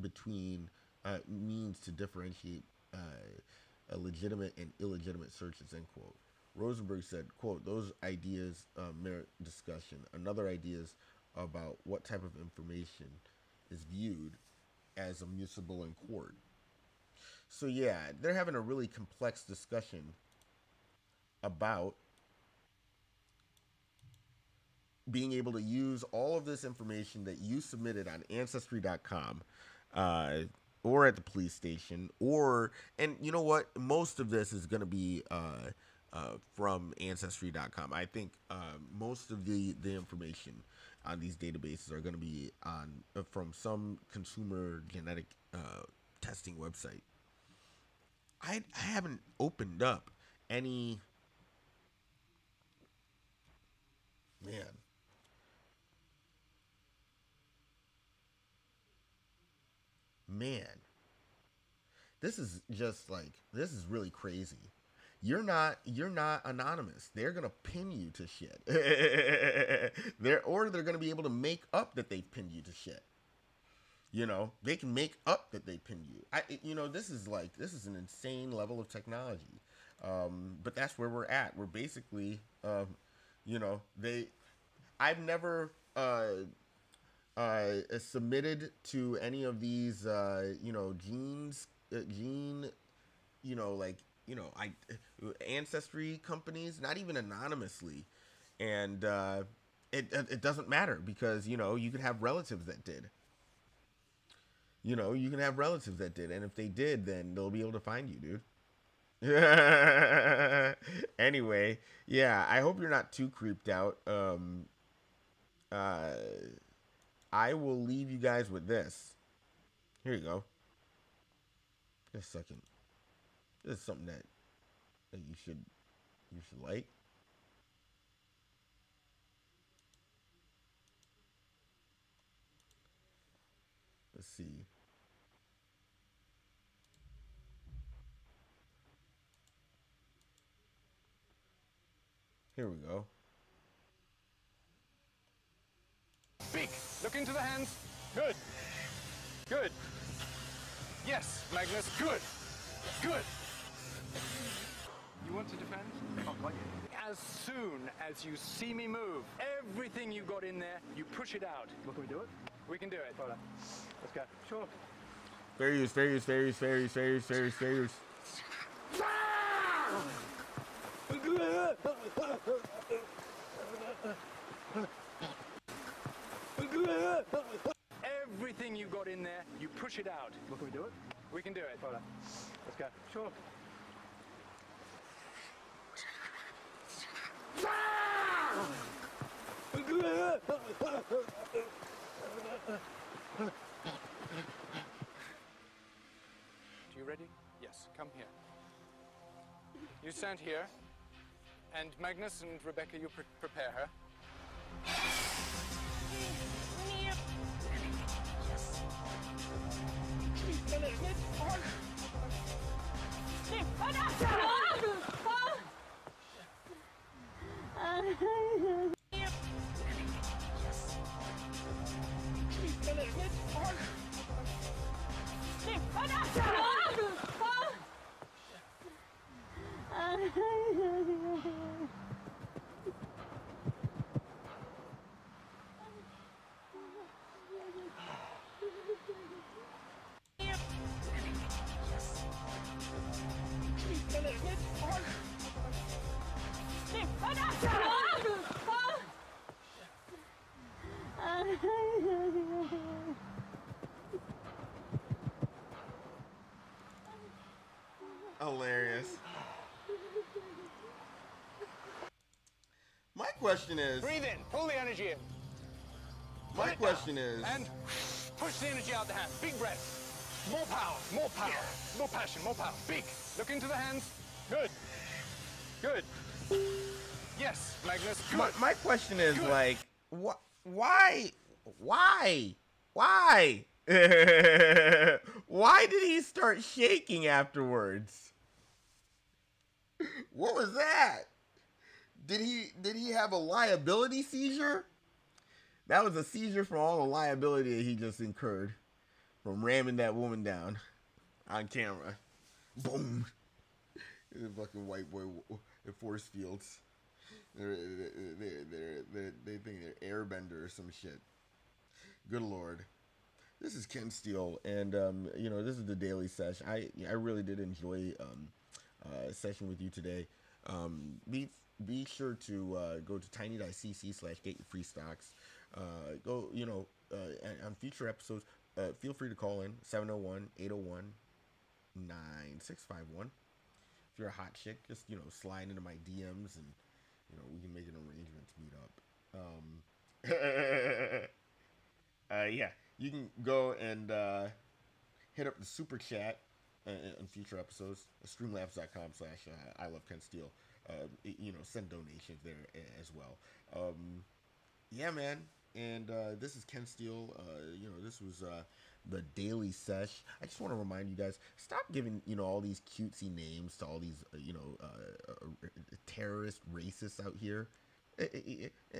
between means to differentiate legitimate and illegitimate searches, end quote. Rosenberg said, quote, those ideas merit discussion. Another idea is about what type of information is viewed as admissible in court. So yeah, they're having a really complex discussion about being able to use all of this information that you submitted on Ancestry.com or at the police station, or, and you know what, most of this is going to be from Ancestry.com. I think most of the information on these databases are going to be on from some consumer genetic testing website. I haven't opened up any, man, this is just like, this is really crazy. You're not anonymous. They're gonna pin you to shit. they're gonna be able to make up that they've pinned you to shit. You know, they can make up that they pinned you. This is an insane level of technology. But that's where we're at. We're basically, I've never submitted to any of these, ancestry companies, not even anonymously, and it doesn't matter because you can have relatives that did. And if they did, then they'll be able to find you, dude. Anyway, yeah, I hope you're not too creeped out. I will leave you guys with this. Here you go. Just a second. This is something that you should like. Let's see. Here we go. Speak. Look into the hands. Good. Good. Yes, Magnus. Good. Good. You want to defend? Oh, got you. As soon as you see me move, everything you got in there, you push it out. Well, can we do it? We can do it. All right. Let's go. Sure. Fair use, fair use, fair use, fair use, fair use, fair use, fair use. Everything you got in there, you push it out. Well, can we do it? We can do it. All right. Let's go. Sure. You ready? Yes, come here. You stand here, and Magnus and Rebecca, you prepare her. Hilarious. My question is... Breathe in. Pull the energy in. My question is... And push the energy out the hands. Big breath. More power. More power. Yeah. More passion. More power. Big. Look into the hands. Good. Good. Yes, Magnus. Good. My question is, Good. like, why? Why did he start shaking afterwards? What was that? Did he have a liability seizure? That was a seizure from all the liability that he just incurred from ramming that woman down on camera. Boom. The fucking white boy force fields. They think they're airbender or some shit. Good Lord. This is Ken Steele, and you know, this is the Daily Sesh. I really did enjoy session with you today. Be sure to go to tiny.cc/get your free stocks. Go, you know, on future episodes, feel free to call in 701-801-9651. If you're a hot chick, just, you know, slide into my DMs and, you know, we can make an arrangement to meet up. Yeah, you can go and hit up the super chat on future episodes, streamlabs.com/I love Ken Steele. You know, send donations there as well. Yeah, man. And this is Ken Steele. You know, this was the Daily Sesh. I just want to remind you guys, stop giving, you know, all these cutesy names to all these, you know, terrorist racists out here.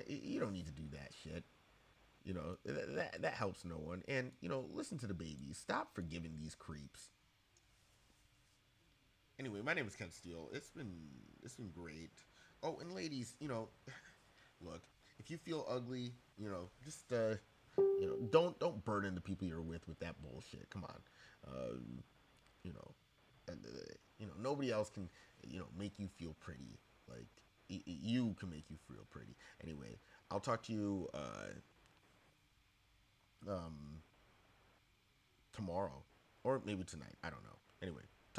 You don't need to do that shit. You know, that helps no one. And, you know, listen to the babies. Stop forgiving these creeps. Anyway, my name is Ken Steele. It's been great. Oh, and ladies, you know, look, if you feel ugly, you know, just you know, don't burden the people you're with that bullshit. Come on, you know, and you know, nobody else can, you know, make you feel pretty. Like you can make you feel pretty. Anyway, I'll talk to you tomorrow or maybe tonight. I don't know. Anyway.